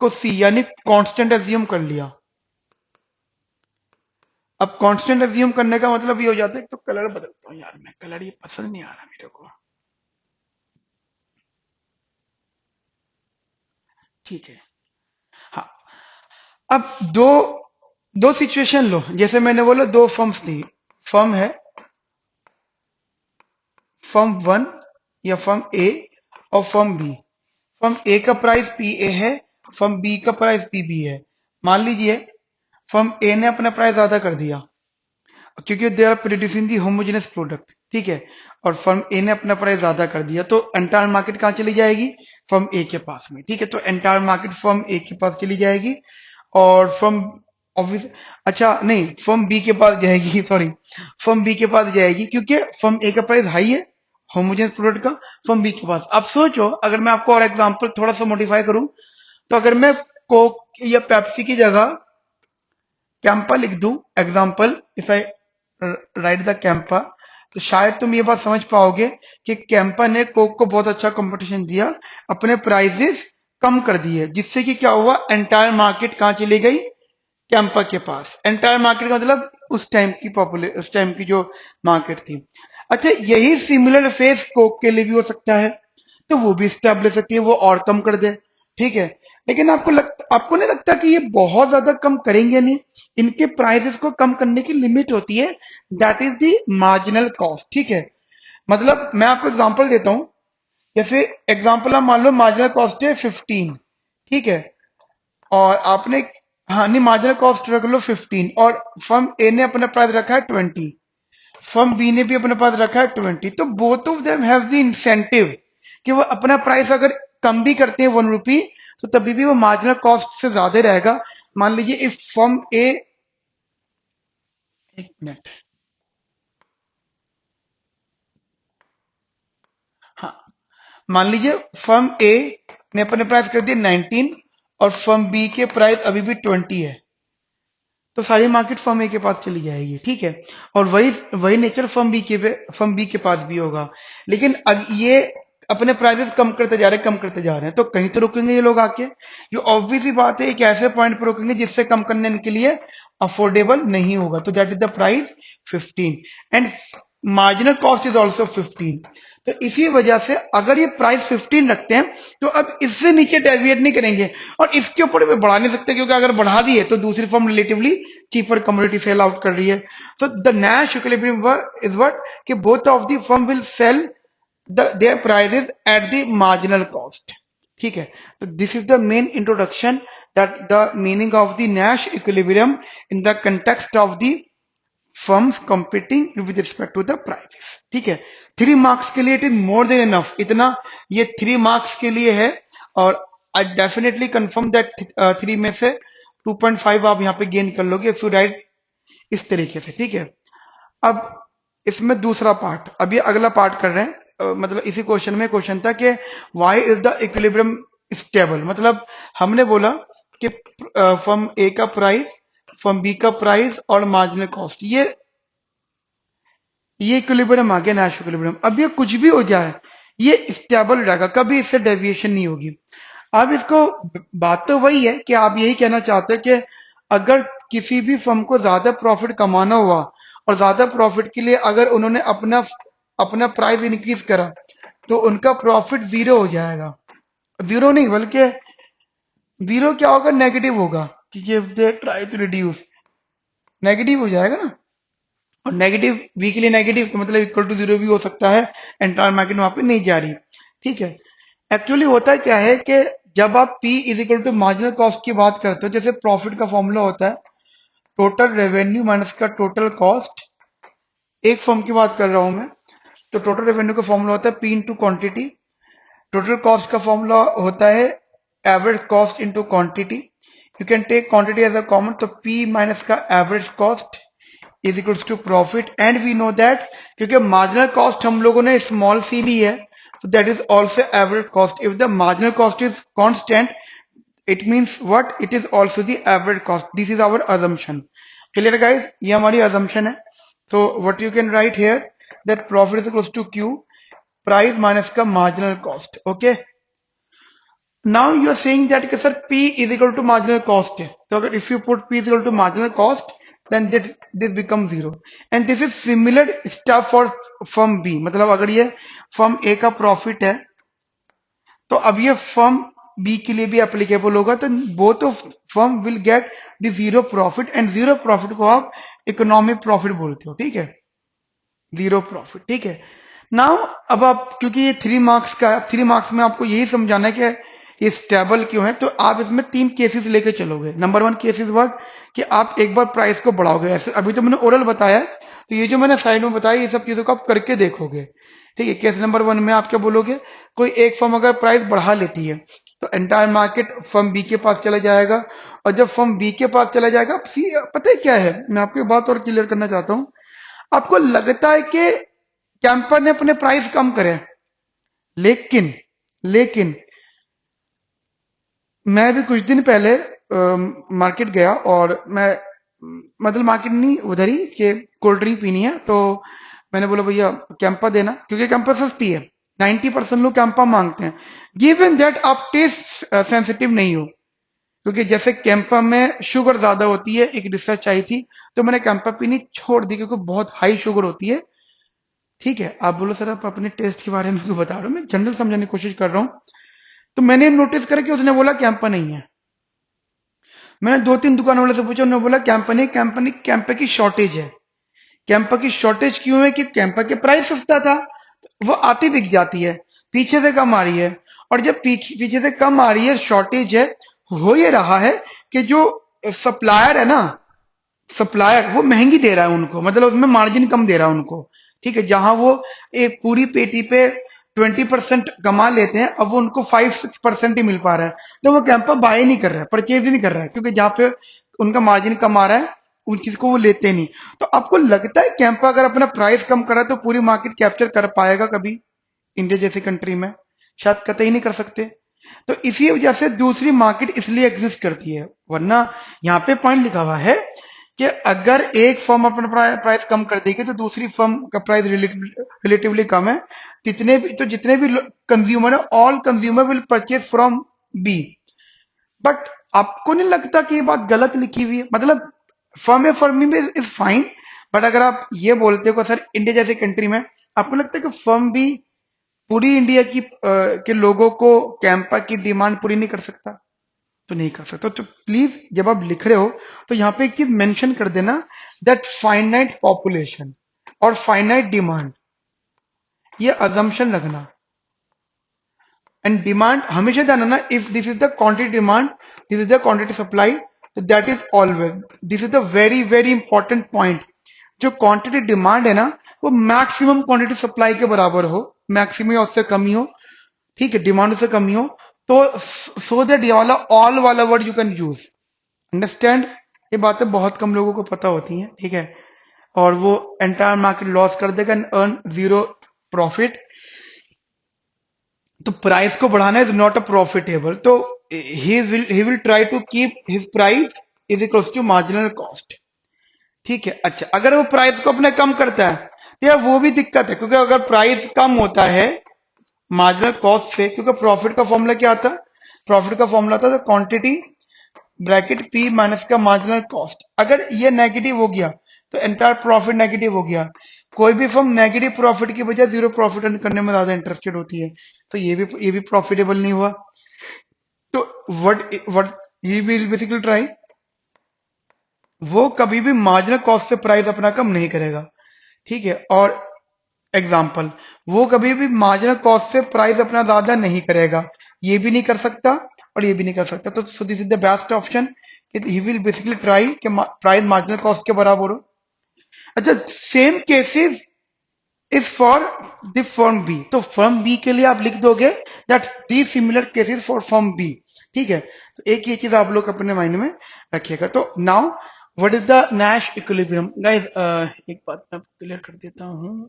को सी यानी कांस्टेंट एज्यूम कर लिया। अब कांस्टेंट एज्यूम करने का मतलब ये हो जाता है, तो कलर बदलता हूं यार, मैं कलर ये पसंद नहीं आ रहा मेरे को, ठीक है। हाँ, अब दो दो सिचुएशन लो, जैसे मैंने बोला दो फर्म्स थी। फर्म है फर्म वन या फर्म ए और फर्म बी। फर्म ए का प्राइस पी ए है, फर्म बी का प्राइस पी बी है। मान लीजिए फर्म ए ने अपना प्राइस ज्यादा कर दिया क्योंकि they are producing the homogeneous product, ठीक है। और फर्म ए ने अपना प्राइस ज्यादा कर दिया तो एंटायर मार्केट कहाँ चली जाएगी? फर्म ए के पास में, ठीक है। तो एंटायर मार्केट फर्म ए के पास चली जाएगी और फर्म ऑफिस, अच्छा नहीं, फर्म बी के पास जाएगी सॉरी, फर्म बी के पास जाएगी क्योंकि फर्म ए का प्राइस हाई है होमोजेनस प्रोडक्ट का, फर्म बी के पास। अब सोचो, अगर मैं आपको और एग्जांपल थोड़ा सा मॉडिफाई करूं, तो अगर मैं कोक या पेप्सी की जगह कैंपा लिख दूं, example if I right the Campa, तो शायद तुम ये बात समझ पाओगे कि कैंपा ने कोक को बहुत अच्छा कंपटीशन दिया, अपने प्राइजेस कम कर दिए, जिससे कि क्या हुआ, एंटायर मार्केट कहाँ चली गई? कैंपा के पास। एंटायर मार्केट का मतलब उस टाइम की जो मार्केट थी। अच्छा, यही सिमिलर फेस कोक के लिए भी हो सकता है, तो वो भी स्टेप ले सकती है, वो और कम कर दे, ठीक है। लेकिन आपको नहीं लगता कि ये बहुत ज्यादा कम करेंगे नहीं? इनके प्राइसेस को कम करने की लिमिट होती है, that is the marginal cost, ठीक है। मतलब मैं आपको एग्जांपल देता हूं, जैसे एग्जांपल आप मान लो मार्जिनल कॉस्ट है 15, ठीक है। और आपने, हाँ नहीं, मार्जिनल कॉस्ट रख लो 15 और फर्म ए ने अपना प्राइस रखा है 20, फर्म बी ने भी अपना प्राइस रखा है 20, तो both of them have the incentive कि वो अपना प्राइस अगर कम भी करते हैं 1 रुपी, तो तभी भी वो मार्जिनल कॉस्ट से ज्यादा रहेगा। मान लीजिए इफ फर्म ए, एक मिनट, हाँ, मान लीजिए फर्म ए ने अपने प्राइस कर दिए 19 और फर्म बी के प्राइस अभी भी 20 है, तो सारी मार्केट फर्म ए के पास चली जाएगी, ठीक है। और वही वही नेचर फर्म बी के पास भी होगा। लेकिन ये अपने प्राइसेस कम करते जा रहे हैं, कम करते जा रहे हैं, तो कहीं तो रुकेंगे ये लोग आके। ये ऑब्वियस ही बात है, एक ऐसे पॉइंट पर रुकेंगे जिससे कम करने इनके लिए अफोर्डेबल नहीं होगा, तो that is the price 15 and marginal cost is also 15। तो इसी वजह से अगर ये प्राइस 15 रखते हैं तो अब इससे नीचे डेविएट नहीं करेंगे, और इसके ऊपर वे बढ़ा नहीं सकते क्योंकि अगर बढ़ा दिए तो दूसरी firm relatively cheaper commodity sell out कर रही है। So the Nash equilibrium is what, कि both of the firm will sell their prices at the marginal cost, ठीक है। तो this is the main introduction, that the meaning of the Nash equilibrium in the context of the firms competing with respect to the prices, ठीक है। 3 marks के लिए it is more than enough, इतना ये 3 marks के लिए है। और आई डेफिनेटली कंफर्म दैट 3 में से 2.5 आप यहाँ पे गेन कर लोगे इफ यू राइट इस तरीके से, ठीक है। अब इसमें दूसरा पार्ट, अब ये अगला पार्ट कर रहे हैं, मतलब इसी क्वेश्चन में क्वेश्चन था कि why is the equilibrium stable. मतलब हमने बोला कि फर्म ए का प्राइस, फर्म बी का प्राइस और मार्जिनल कॉस्ट, ये इक्विलिब्रियम आ गया, नैश इक्विलिब्रियम। अब ये कुछ भी हो जाए ये स्टेबल रहेगा, कभी इससे डेविएशन नहीं होगी। अब इसको, बात तो वही है कि आप यही कहना चाहते हैं कि अगर किसी भी फर्म को ज्यादा प्रॉफिट कमाना हुआ और ज्यादा प्रॉफिट के लिए अगर उन्होंने अपना अपना प्राइस इंक्रीज करा तो उनका प्रॉफिट जीरो हो जाएगा। जीरो नहीं बल्कि जीरो क्या होगा, नेगेटिव होगा, क्योंकि if they try to reduce, negative हो जाएगा ना। और नेगेटिव बी के लिए नेगेटिव तो मतलब इक्वल टू जीरो भी हो सकता है, एंटायर मार्केट वहां पे नहीं जा रही, ठीक है। एक्चुअली होता क्या है कि जब आप P is equal to marginal cost की बात करते हो, जैसे प्रॉफिट का फॉर्मूला होता है टोटल रेवेन्यू माइनस का टोटल कॉस्ट, एक फर्म की बात कर रहा हूं मैं, तो टोटल रेवेन्यू का फॉर्मूला होता है P into quantity, total cost का फॉर्मूला होता है average cost into quantity. You can take quantity as a common, तो P माइनस का average cost is equals to profit, and we know that क्योंकि marginal cost हम लोगों ने small C ली है, so that is also average cost. If the marginal cost is constant, it means what? It is also the average cost. This is our assumption. Clear guys? ये हमारी assumption है. So what you can write here, that profit is equals to Q, price minus का marginal cost. Okay. Now you are saying that sir P is equal to marginal cost है. So अगर if you put P is equal to marginal cost, then this becomes zero. And this is similar stuff for firm B. मतलब अगर ये firm A का profit है तो अब ये फर्म बी के लिए भी एप्लीकेबल होगा, तो both of firm will get the zero profit, and zero profit को आप इकोनॉमिक प्रॉफिट बोलते हो, ठीक है, जीरो प्रॉफिट, ठीक है। नाउ अब आप, क्योंकि ये 3 मार्क्स का, 3 मार्क्स में आपको यही समझाना है कि ये स्टेबल क्यों है, तो आप इसमें 3 केसेस लेके चलोगे। नंबर 1 केसेस वर्क कि आप एक बार प्राइस को बढ़ाओगे, ऐसे अभी तो मैंने ओरल बताया, तो ये जो मैंने साइड में बताया ये सब चीजों को आप करके देखोगे, ठीक है। केस नंबर 1 में आप क्या बोलोगे, कोई एक फर्म अगर प्राइस बढ़ा लेती है तो एंटायर मार्केट फर्म बी के पास चला जाएगा, और जब फर्म बी के पास चला जाएगा, पता है क्या है, मैं आपको एक बात और क्लियर करना चाहता हूं। आपको लगता है कि कैंपर ने अपने प्राइस कम करे, लेकिन लेकिन मैं भी कुछ दिन पहले मार्केट गया और मैं, मतलब मार्केट नहीं, उधर ही कि कोल्ड ड्रिंक पीनी है, तो मैंने बोला भैया कैंपा देना, क्योंकि कैंपा सस्ती है, 90% लोग कैंपा मांगते हैं। गिवन दैट आप टेस्ट सेंसिटिव नहीं हो, क्योंकि जैसे कैंपा में शुगर ज्यादा होती है, एक रिसर्च आई थी, तो मैंने कैंपा पीनी छोड़ दी क्योंकि बहुत हाई शुगर होती है, ठीक है। आप बोलो सर आप अपने टेस्ट के बारे में क्यों बता रहे हो, मैं जनरल समझाने की कोशिश कर रहा हूं। तो मैंने नोटिस करा कि उसने बोला कैंपा नहीं है। मैंने 2-3 दुकान वाले से पूछा, उन्होंने बोला कैंपा नहीं, कैंपा की शॉर्टेज है। कैंपा की शॉर्टेज क्यों है कि कैंपा के प्राइस सस्ता था, वो आती बिक जाती है, पीछे से कम आ रही है, और जब पीछे से कम आ रही है, शॉर्टेज है, हो ये रहा है कि जो सप्लायर है ना, सप्लायर वो महंगी दे रहा है उनको, मतलब उसमें मार्जिन कम दे रहा है उनको, ठीक है। जहां वो एक पूरी पेटी पे 20% कमा लेते हैं, अब वो उनको 5-6% ही मिल पा रहा है, तो वो कैंपा बाय नहीं कर रहा है, परचेज ही नहीं कर रहा है, क्योंकि जहां पे उनका मार्जिन कम आ रहा है उन चीज को वो लेते नहीं। तो आपको लगता है कैंपा अगर अपना प्राइस कम करा तो पूरी मार्केट कैप्चर कर पाएगा कभी इंडिया जैसी कंट्री में? शायद कतई नहीं कर सकते। तो इसी वजह से दूसरी मार्केट इसलिए एग्जिस्ट करती है, वरना यहाँ पे पॉइंट लिखा हुआ है कि अगर एक फर्म अपना प्राइस कम कर देगी तो दूसरी फर्म का प्राइस रिलेटिवली कम है, जितने भी कंज्यूमर है, all consumer will purchase from B. But आपको नहीं लगता कि ये बात गलत लिखी हुई है? मतलब फर्म में इज फाइन, बट अगर आप ये बोलते हो सर इंडिया जैसी कंट्री में, आपको लगता है कि फर्म भी पूरी इंडिया के लोगों को कैंपा की डिमांड पूरी नहीं कर सकता? तो नहीं कर सकता। तो प्लीज जब आप लिख रहे हो तो यहाँ पे एक चीज मेंशन कर देना, दैट फाइनाइट पॉपुलेशन और फाइनाइट डिमांड, ये अजम्पशन रखना। एंड डिमांड हमेशा ध्यान रखना, if this is the quantity demand, this is the quantity supply, तो that is always, this is the very very important point. जो क्वांटिटी डिमांड है ना, वो मैक्सिमम क्वांटिटी सप्लाई के बराबर हो, मैक्सिमम या उससे कम ही हो, ठीक है, डिमांड से कम ही हो, तो सो दैट ये वाला ऑल वाला word you can use, understand. ये बातें बहुत कम लोगों को पता होती हैं, ठीक है। और वो एंटायर मार्केट लॉस कर देगा एंड अर्न जीरो प्रॉफिट। तो प्राइस को बढ़ाना इज नॉट अ प्रॉफिटेबल, तो he will try to keep his price is equals to marginal cost, ठीक है। अच्छा, अगर वो प्राइस को अपने कम करता है तो यार वो भी दिक्कत है, क्योंकि अगर प्राइस कम होता है मार्जिनल कॉस्ट से, क्योंकि प्रॉफिट का फॉर्मूला क्या आता है, प्रॉफिट का फॉर्मूला था क्वांटिटी ब्रैकेट पी माइनस का मार्जिनल कॉस्ट। अगर ये नेगेटिव हो गया तो एंटायर प्रॉफिट नेगेटिव हो गया। कोई भी फर्म नेगेटिव प्रॉफिट की बजाय जीरो प्रॉफिट अर्न करने में ज्यादा इंटरेस्टेड होती है, तो ये भी प्रॉफिटेबल नहीं हुआ। तो what he will basically try, वो कभी भी मार्जिनल कॉस्ट से प्राइस अपना कम नहीं करेगा, ठीक है। और एग्जाम्पल, वो कभी भी मार्जिनल कॉस्ट से प्राइस अपना ज्यादा नहीं करेगा, ये भी नहीं कर सकता और ये भी नहीं कर सकता। तो so this is the best option, he will basically try कि प्राइस मार्जिनल कॉस्ट के बराबर हो। अच्छा, same cases is for the firm B, तो फर्म बी के लिए आप लिख दोगे that the similar cases for firm B, ठीक है। तो एक ये चीज आप लोग अपने माइंड में रखिएगा। तो now what is the Nash equilibrium guys, एक बात मैं क्लियर कर देता हूं,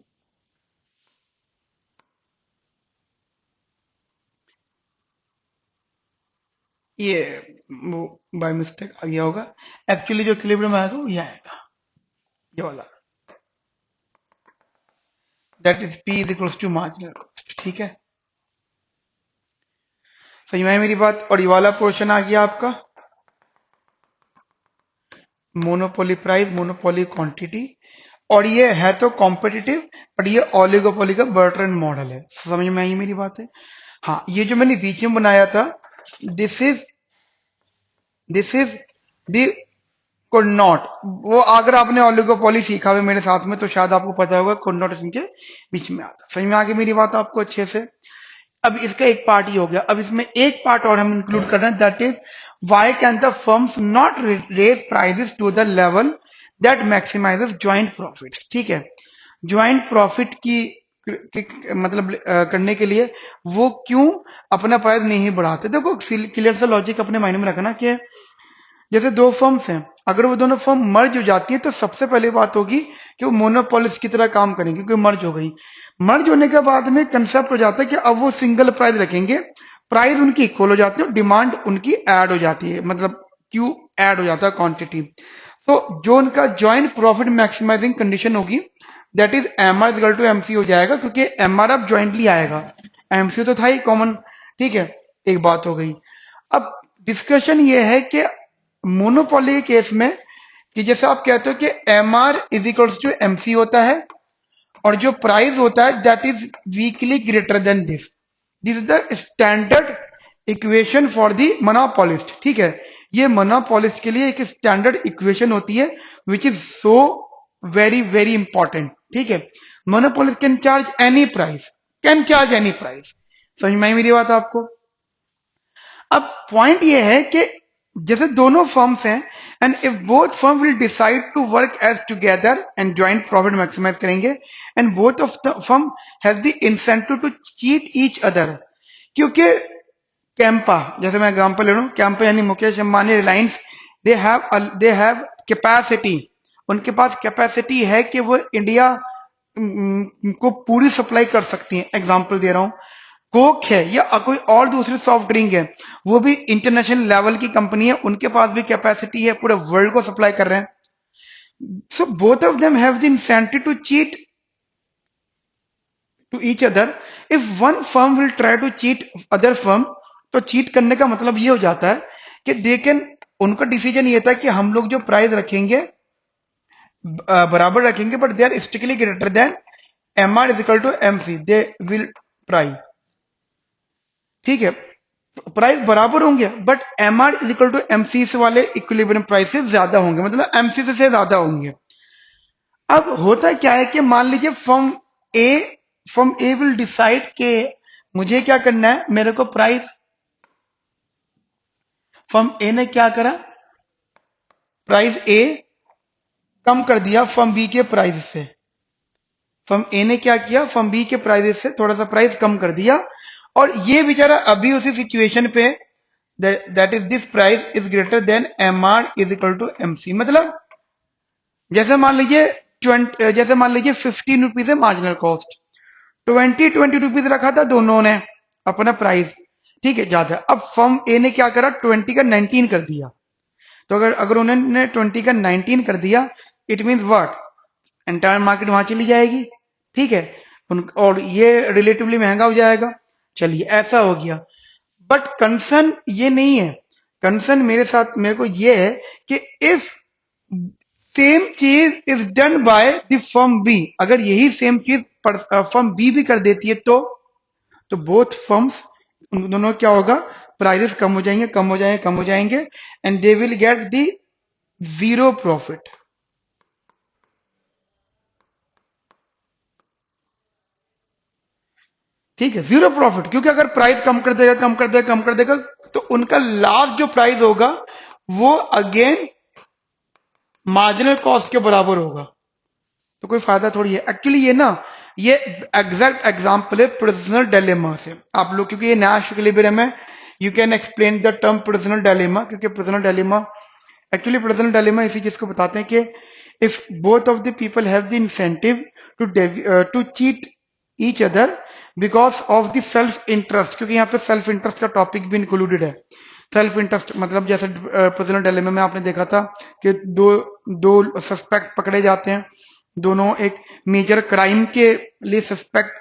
ये वो बाय मिस्टेक आ गया होगा। एक्चुअली जो इक्विलिब्रियम आएगा वो ये आएगा, ये वाला, that is P is equals to marginal cost, ठीक है। समझ में आई मेरी बात। और ये वाला पोर्शन आ गया आपका मोनोपोली प्राइस, मोनोपोली क्वांटिटी, और ये है तो कॉम्पिटिटिव, बट ये ओलिगोपोली का बर्टरन मॉडल है। समझ में आई मेरी बात है। हाँ, ये जो मैंने बीच में बनाया था, this is this is the could not, वो अगर आपने ओलिगोपोली सीखा हुआ मेरे साथ में तो शायद आपको पता होगा कुड नॉट इनके बीच में आता। समझ में आ गई मेरी बात आपको अच्छे से। अब इसका एक पार्ट ही हो गया, अब इसमें एक पार्ट और हम इंक्लूड कर रहे हैं, that is why can the firms not raise prices to the level that maximizes joint profits, ठीक है। जॉइंट प्रॉफिट मतलब करने के लिए वो क्यों अपना प्राइस नहीं बढ़ाते। देखो क्लियर सा लॉजिक अपने माइंड में रखना कि जैसे दो फर्म्स हैं, अगर वो दोनों फर्म मर्ज हो जाती है तो सबसे पहले बात होगी कि वो मोनोपोलिस्ट की तरह काम करेंगे, क्योंकि मर्ज हो गई। मर्ज होने के बाद में कंसेप्ट हो जाता है कि अब वो सिंगल प्राइस रखेंगे, प्राइस उनकी इक्वल हो जाती है, डिमांड उनकी ऐड हो जाती है, मतलब क्यू ऐड हो जाता है क्वांटिटी। तो जो उनका ज्वाइंट प्रॉफिट मैक्सिमाइजिंग कंडीशन होगी, that is M R equal to MC हो जाएगा, क्योंकि एम आर अब ज्वाइंटली आएगा, एमसी तो था ही कॉमन, ठीक है। एक बात हो गई। अब डिस्कशन ये है कि मोनोपोली के केस में कि जैसे आप कहते हो कि M R is equals to MC होता है, और जो प्राइस होता है that is weakly greater than this, this is the standard equation for the monopolist, ठीक है। ये मोनोपोलिस्ट के लिए एक स्टैंडर्ड इक्वेशन होती है which is so very very important, ठीक है। Monopolist can charge any price, can charge any price. समझ में आई मेरी बात आपको। अब पॉइंट ये है कि जैसे दोनों फर्म्स हैं, and if both firm will decide to work as together and joint profit maximize करेंगे, and both of the firm has the incentive to cheat each other. क्योंकि कैंपा, जैसे मैं एग्जांपल ले रहा हूं, कैंपा यानी Mukesh Ambani, Reliance, they have capacity, उनके पास कैपेसिटी है कि वो इंडिया को पूरी सप्लाई कर सकती है। एग्जांपल दे रहा हूं, कोक है या कोई और दूसरी सॉफ्ट ड्रिंक है, वो भी इंटरनेशनल लेवल की कंपनी है, उनके पास भी कैपेसिटी है, पूरे वर्ल्ड को सप्लाई कर रहे हैं। So both of them have the incentive to cheat to each other. If one firm will try to cheat other firm, तो चीट करने का मतलब ये हो जाता है कि दे कैन, उनका डिसीजन ये था कि हम लोग जो प्राइस रखेंगे बराबर रखेंगे, but they are strictly greater than M R is equal to M C, they will price, ठीक है। प्राइस बराबर होंगे but M R is equal to MC से वाले इक्विलिब्रियम प्राइस से ज्यादा होंगे, मतलब एमसी से ज्यादा होंगे। अब होता क्या है कि मान लीजिए ए फर्म ए विल डिसाइड कि मुझे क्या करना है, मेरे को प्राइस, फर्म ए ने क्या करा, प्राइस ए कम कर दिया फर्म बी के प्राइस से। फर्म ए ने क्या किया, फर्म बी के प्राइस से थोड़ा सा प्राइस कम कर दिया, और ये बेचारा अभी उसी सिचुएशन पे, that is this price is greater than M R is equal to M C. मतलब जैसे मान लीजिए 15 रुपीज है मार्जिनल कॉस्ट, 20 रुपीज रखा था दोनों ने अपना प्राइस, ठीक है ज्यादा। अब फर्म ए ने क्या करा, 20 का 19 कर दिया। तो अगर अगर उन्होंने 20 का 19 कर दिया, it means what, entire market वहां चली जाएगी, ठीक है, और ये रिलेटिवली महंगा हो जाएगा। चलिए ऐसा हो गया, बट कंसर्न ये नहीं है। कंसर्न मेरे को ये है कि इफ सेम चीज is done by the firm B, अगर यही सेम चीज फर्म बी भी कर देती है तो बोथ फर्म्स, उन दोनों क्या होगा, प्राइसेस कम हो जाएंगे, कम हो जाएंगे, कम हो जाएंगे, and they will get the zero profit. ठीक है, जीरो प्रॉफिट, क्योंकि अगर प्राइस कम कर देगा, कम कर देगा, कम कर देगा, तो उनका लास्ट जो प्राइस होगा वो अगेन मार्जिनल कॉस्ट के बराबर होगा। तो कोई फायदा थोड़ी है एक्चुअली। ये ना, ये एग्जैक्ट एग्जांपल है प्रिजनर डिलेमा से। आप लोग, क्योंकि ये नैश इक्विलिब्रियम है, you can explain the term prisoner dilemma, क्योंकि prisoner dilemma, actually prisoner dilemma इसी चीज को बताते हैं कि if both of the people have the incentive to cheat each other because of the self interest, क्योंकि यहाँ पे सेल्फ इंटरेस्ट का टॉपिक भी इंक्लूडेड है। सेल्फ इंटरेस्ट मतलब जैसे प्रिजनर डिलेमा में आपने देखा था कि दो दो सस्पेक्ट पकड़े जाते हैं, दोनों एक मेजर क्राइम के लिए सस्पेक्ट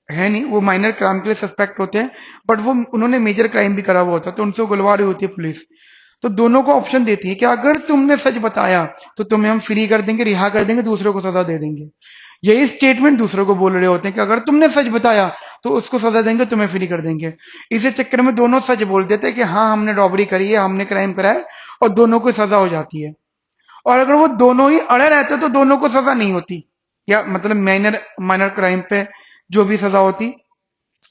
है नहीं, वो माइनर क्राइम के लिए सस्पेक्ट होते हैं, बट वो उन्होंने मेजर क्राइम भी करा हुआ होता है, तो उनसे गुलवा रही होती है पुलिस। तो दोनों को ऑप्शन देती है कि अगर तुमने सच बताया तो तुम्हें हम फ्री कर देंगे, रिहा कर देंगे, दूसरे को सजा दे देंगे। यही स्टेटमेंट दूसरों को बोल रहे होते हैं कि अगर तुमने सच बताया तो उसको सजा देंगे, तुम्हें फ्री कर देंगे। इसी चक्कर में दोनों सच बोल देते हैं कि हाँ हमने रॉबरी करी है, हमने क्राइम करा है, और दोनों को सजा हो जाती है। और अगर वो दोनों ही अड़े रहते तो दोनों को सजा नहीं होती, या मतलब माइनर माइनर क्राइम पे जो भी सजा होती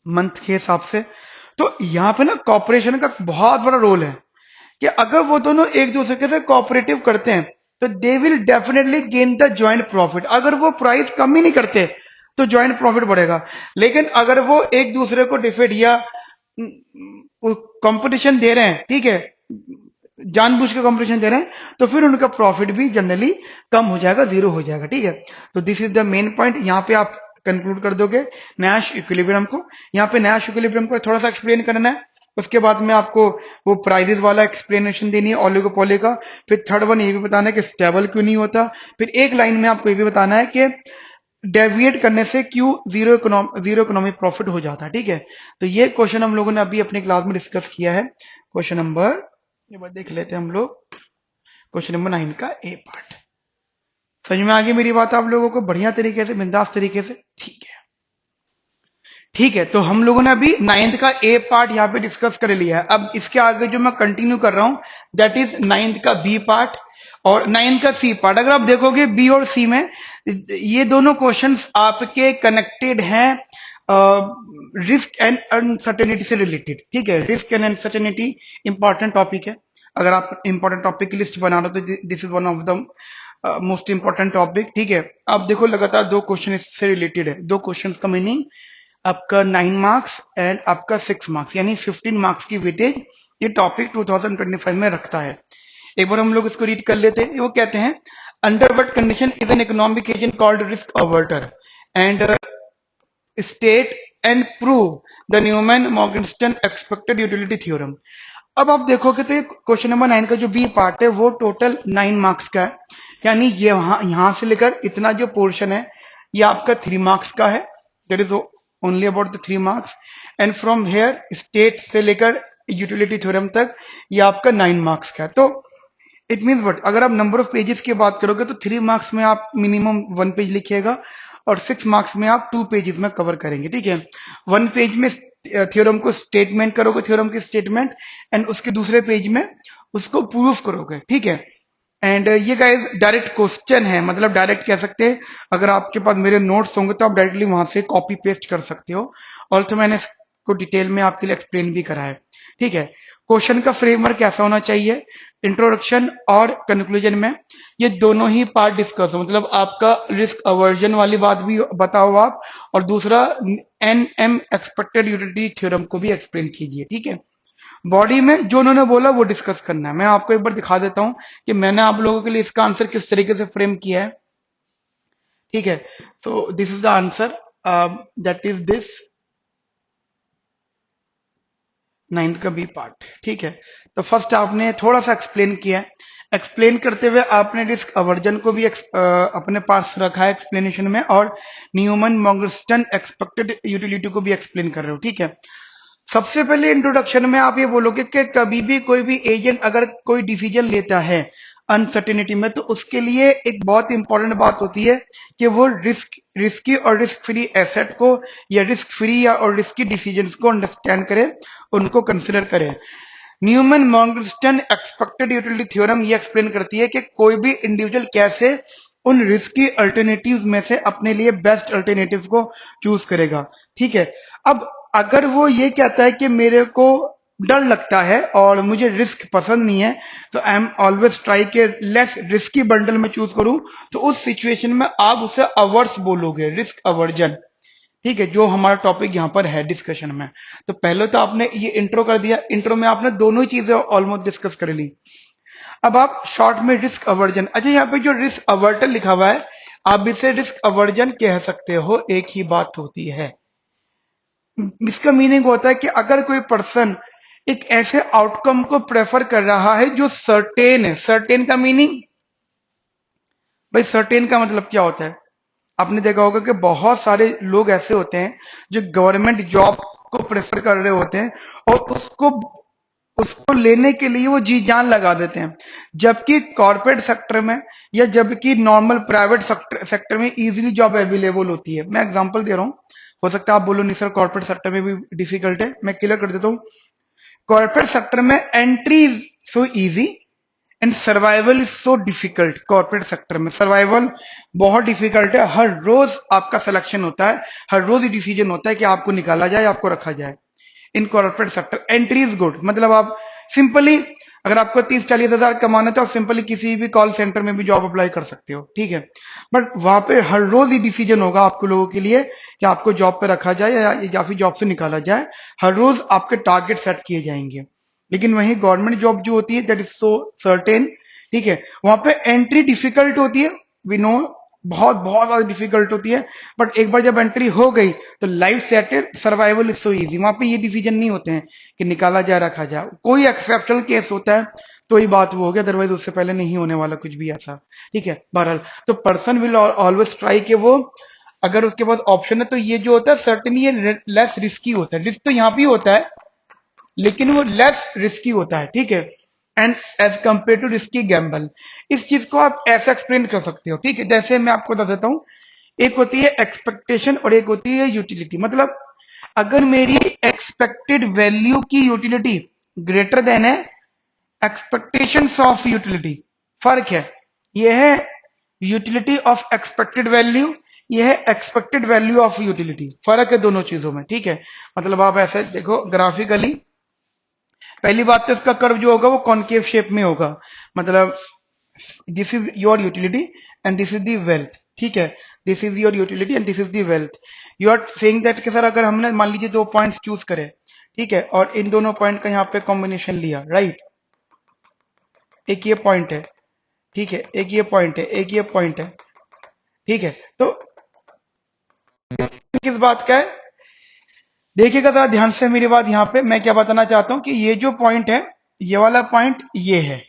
मंथ के हिसाब से। तो यहाँ पे ना कॉपरेशन का बहुत बड़ा रोल है कि अगर वो दोनों एक दूसरे के साथ कोऑपरेटिव करते हैं तो they will definitely gain the joint profit. अगर वो प्राइस कम ही नहीं करते तो ज्वाइंट प्रॉफिट बढ़ेगा, लेकिन अगर वो एक दूसरे को डिफेट या कंपटीशन दे रहे हैं, ठीक है, जानबूझ के कंपटीशन दे रहे हैं, तो फिर उनका प्रॉफिट भी जनरली कम हो जाएगा, जीरो हो जाएगा। ठीक है, तो this is the main point. यहाँ पे आप कंक्लूड कर दोगे नैश इक्विलिब्रियम को। यहाँ पे नैश इक्विलिब्रियम को थोड़ा सा एक्सप्लेन करना है, उसके बाद में आपको वो प्राइजेस वाला एक्सप्लेनेशन देनी है ओलिगोपोली का। फिर थर्ड वन ये भी बताना है कि स्टेबल क्यों नहीं होता। फिर एक लाइन में आपको ये भी बताना है कि डेविएट करने से क्यों जीरो इकोनॉमिक प्रॉफिट हो जाता है। ठीक है, तो ये क्वेश्चन हम लोगों ने अभी अपनी क्लास में डिस्कस किया है। क्वेश्चन नंबर, ये बार देख लेते हैं हम लोग, क्वेश्चन नंबर 9 का ए पार्ट। समझ में आ गई मेरी बात आप लोगों को बढ़िया तरीके से, बिंदास तरीके से? ठीक है, ठीक है, तो हम लोगों ने अभी 9th का ए पार्ट यहाँ पे डिस्कस कर लिया है। अब इसके आगे जो मैं कंटिन्यू कर रहा हूं दैट इज 9th का बी पार्ट और 9th का सी पार्ट। अगर आप देखोगे बी और सी में ये दोनों क्वेश्चंस आपके कनेक्टेड हैं रिस्क एंड अनसर्टेनिटी से रिलेटेड। ठीक है, risk and uncertainty important topic है। अगर आप इंपॉर्टेंट टॉपिक की लिस्ट बना रहे हो तो this is one of the most important topic. ठीक है, अब देखो लगातार दो क्वेश्चन इससे रिलेटेड है। दो क्वेश्चन का मीनिंग आपका 9 मार्क्स एंड आपका 6 मार्क्स, यानी 15 मार्क्स की वेटेज ये टॉपिक 2025 में रखता है। एक बार हम लोग इसको रीड कर लेते हैं। वो कहते हैं under what condition is an economic agent called risk averter and state and prove the Neumann Morgenstern expected utility theorem. अब आप देखोगे तो क्वेश्चन नंबर 9 का जो बी पार्ट है वो टोटल 9 मार्क्स का है, यानी ये यहां से लेकर इतना जो पोर्शन है ये आपका 3 मार्क्स का है। That is only about the 3 marks and from here state से लेकर यूटिलिटी थ्योरम तक ये आपका 9 मार्क्स का है। तो इट मीन्स व्हाट, अगर आप नंबर ऑफ पेजेस की बात करोगे तो 3 मार्क्स में आप मिनिमम 1 पेज लिखिएगा और 6 मार्क्स में आप 2 पेजेस में कवर करेंगे। ठीक है, 1 पेज में थ्योरम को स्टेटमेंट करोगे, थ्योरम की स्टेटमेंट, एंड उसके दूसरे पेज में उसको प्रूफ करोगे। ठीक है, एंड ये गाइस डायरेक्ट क्वेश्चन है, मतलब डायरेक्ट कह सकते हैं। अगर आपके पास मेरे नोट्स होंगे तो आप डायरेक्टली वहां से कॉपी पेस्ट कर सकते हो, और तो मैंने इसको डिटेल में आपके लिए एक्सप्लेन भी करा है। ठीक है, क्वेश्चन का फ्रेमवर्क कैसा होना चाहिए, इंट्रोडक्शन और कंक्लूजन में ये दोनों ही पार्ट डिस्कस हो, मतलब आपका रिस्क अवर्जन वाली बात भी बताओ आप, और दूसरा एनएम एक्सपेक्टेड यूटिलिटी थ्योरम को भी एक्सप्लेन कीजिए। ठीक है, बॉडी में जो उन्होंने बोला वो डिस्कस करना है। मैं आपको एक बार दिखा देता हूं कि मैंने आप लोगों के लिए इसका आंसर किस तरीके से फ्रेम किया है। ठीक है, so this is the answer, that is this 9th का बी पार्ट। ठीक है, तो फर्स्ट आपने थोड़ा सा एक्सप्लेन किया है, एक्सप्लेन करते हुए आपने रिस्क अवर्जन को भी अपने पास रखा है एक्सप्लेनेशन में, और न्यूमन मॉर्गनस्टर्न एक्सपेक्टेड यूटिलिटी को भी एक्सप्लेन कर रहे हो। ठीक है, सबसे पहले इंट्रोडक्शन में आप ये बोलोगे कि कभी भी कोई भी एजेंट अगर कोई डिसीजन लेता है अनसर्टेनिटी में, तो उसके लिए एक बहुत इंपॉर्टेंट बात होती है कि वो रिस्की और रिस्क फ्री एसेट को, या रिस्क फ्री या और रिस्की डिसीजंस को अंडरस्टैंड करे, उनको कंसिडर करे। न्यूमन मॉर्गनस्टर्न एक्सपेक्टेड यूटिलिटी थ्योरम ये एक्सप्लेन करती है कि कोई भी इंडिविजुअल कैसे उन रिस्की अल्टरनेटिव्स में से अपने लिए बेस्ट अल्टरनेटिव को चूज करेगा। ठीक है, अब अगर वो ये कहता है कि मेरे को डर लगता है और मुझे रिस्क पसंद नहीं है, तो आई एम ऑलवेज ट्राई के लेस रिस्की बंडल में चूज करूं, तो उस सिचुएशन में आप उसे अवर्स बोलोगे, रिस्क अवर्जन। ठीक है, जो हमारा टॉपिक यहाँ पर है डिस्कशन में। तो पहले तो आपने ये इंट्रो कर दिया, इंट्रो में आपने दोनों ही चीजें ऑलमोस्ट डिस्कस कर ली। अब आप शॉर्ट में रिस्क अवर्जन, अच्छा यहाँ पे जो रिस्क अवर्टन लिखा हुआ है, आप इसे रिस्क अवर्जन कह सकते हो, एक ही बात होती है। इसका मीनिंग होता है कि अगर कोई पर्सन एक ऐसे आउटकम को प्रेफर कर रहा है जो सर्टेन है। सर्टेन का मीनिंग, भाई सर्टेन का मतलब क्या होता है? आपने देखा होगा कि बहुत सारे लोग ऐसे होते हैं जो गवर्नमेंट जॉब को प्रेफर कर रहे होते हैं, और उसको उसको लेने के लिए वो जी जान लगा देते हैं, जबकि कॉर्पोरेट सेक्टर में या जबकि नॉर्मल प्राइवेट सेक्टर में इजीली जॉब अवेलेबल होती है। मैं एग्जांपल दे रहा हूं, हो सकता है आप बोलो नहीं सर कॉर्पोरेट सेक्टर में भी डिफिकल्ट है, मैं क्लियर कर देता हूं। कॉर्पोरेट सेक्टर में entry is so easy and survival is so difficult. Corporate sector में सर्वाइवल बहुत डिफिकल्ट है, हर रोज आपका सिलेक्शन होता है, हर रोज ही डिसीजन होता है कि आपको निकाला जाए, आपको रखा जाए। In corporate sector entry is good, मतलब आप सिंपली अगर आपको 30-40 हजार कमाना है तो आप सिंपली किसी भी कॉल सेंटर में भी जॉब अप्लाई कर सकते हो। ठीक है, बट वहां पे हर रोज ही डिसीजन होगा आपको लोगों के लिए कि आपको जॉब पे रखा जाए या फिर जॉब से निकाला जाए, हर रोज आपके टारगेट सेट किए जाएंगे। लेकिन वहीं गवर्नमेंट जॉब जो होती है दैट इज सो सर्टेन, ठीक है, वहां पे एंट्री डिफिकल्ट होती है, वी नो, बहुत बहुत ज्यादा डिफिकल्ट होती है, बट एक बार जब एंट्री हो गई तो life settle, survival is so easy. वहां पे ये डिसीजन नहीं होते हैं कि निकाला जाए रखा जाए, कोई एक्सेप्शनल केस होता है तो ही बात वो हो गया, अदरवाइज उससे पहले नहीं होने वाला कुछ भी ऐसा। ठीक है, बहरहाल तो पर्सन विल ऑलवेज ट्राई के वो, अगर उसके पास ऑप्शन है तो ये जो होता है सर्टेनली ये लेस रिस्की होता है। रिस्क तो यहाँ भी होता है लेकिन वो लेस रिस्की होता है। ठीक है, and as compare to risky gamble, इस चीज को आप ऐसा एक्सप्लेन कर सकते हो। ठीक है, जैसे मैं आपको बता देता हूं, एक होती है एक्सपेक्टेशन और एक होती है यूटिलिटी। मतलब अगर मेरी एक्सपेक्टेड वैल्यू की यूटिलिटी ग्रेटर देन है एक्सपेक्टेशंस ऑफ यूटिलिटी, फर्क है। यह है यूटिलिटी ऑफ एक्सपेक्टेड वैल्यू, यह है एक्सपेक्टेड वैल्यू ऑफ यूटिलिटी, फर्क है दोनों चीजों में। ठीक है, मतलब आप ऐसे देखो ग्राफिकली, पहली बात तो इसका कर्व जो होगा वो कॉनकेव शेप में होगा, मतलब this is your utility and this is the wealth. ठीक है, this is your utility and this is the wealth. You are saying that कि सर अगर हमने मान लीजिए दो पॉइंट्स चूज करे, ठीक है, और इन दोनों पॉइंट का यहाँ पे कॉम्बिनेशन लिया, राइट, एक ये पॉइंट है, ठीक है, एक ये पॉइंट है, एक ये पॉइंट है। ठीक है, तो किस बात का है, देखिएगा जरा ध्यान से मेरी बात। यहां पे मैं क्या बताना चाहता हूं कि ये जो पॉइंट है, ये वाला पॉइंट ये है,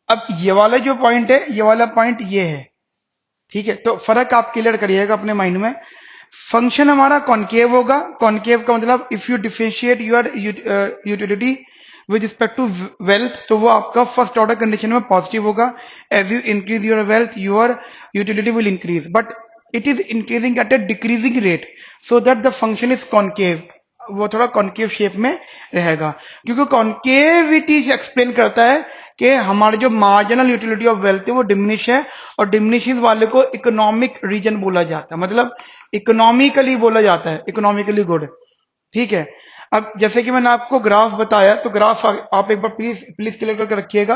अब ये वाला जो पॉइंट है, ये वाला पॉइंट ये है। ठीक है, तो फर्क आप क्लियर करिएगा अपने माइंड में। फंक्शन हमारा कॉनकेव होगा, कॉनकेव का मतलब if you differentiate your utility with respect to wealth, तो वो आपका फर्स्ट ऑर्डर कंडीशन में पॉजिटिव होगा। As you increase your wealth your utility will increase, but it is increasing at a decreasing rate, so that the function is concave, वो थोड़ा concave shape में रहेगा, क्योंकि कॉनकेविटी एक्सप्लेन करता है कि हमारा जो मार्जिनल यूटिलिटी ऑफ वेल्थ है वो डिमिनिश है, और डिमिनिशिंग वाले को इकोनॉमिक रीजन बोला जाता है, मतलब इकोनॉमिकली बोला जाता है, इकोनॉमिकली गुड। ठीक है, अब जैसे कि मैंने आपको ग्राफ बताया, तो ग्राफ आप एक बार प्लीज प्लीज क्लियर करके रखिएगा।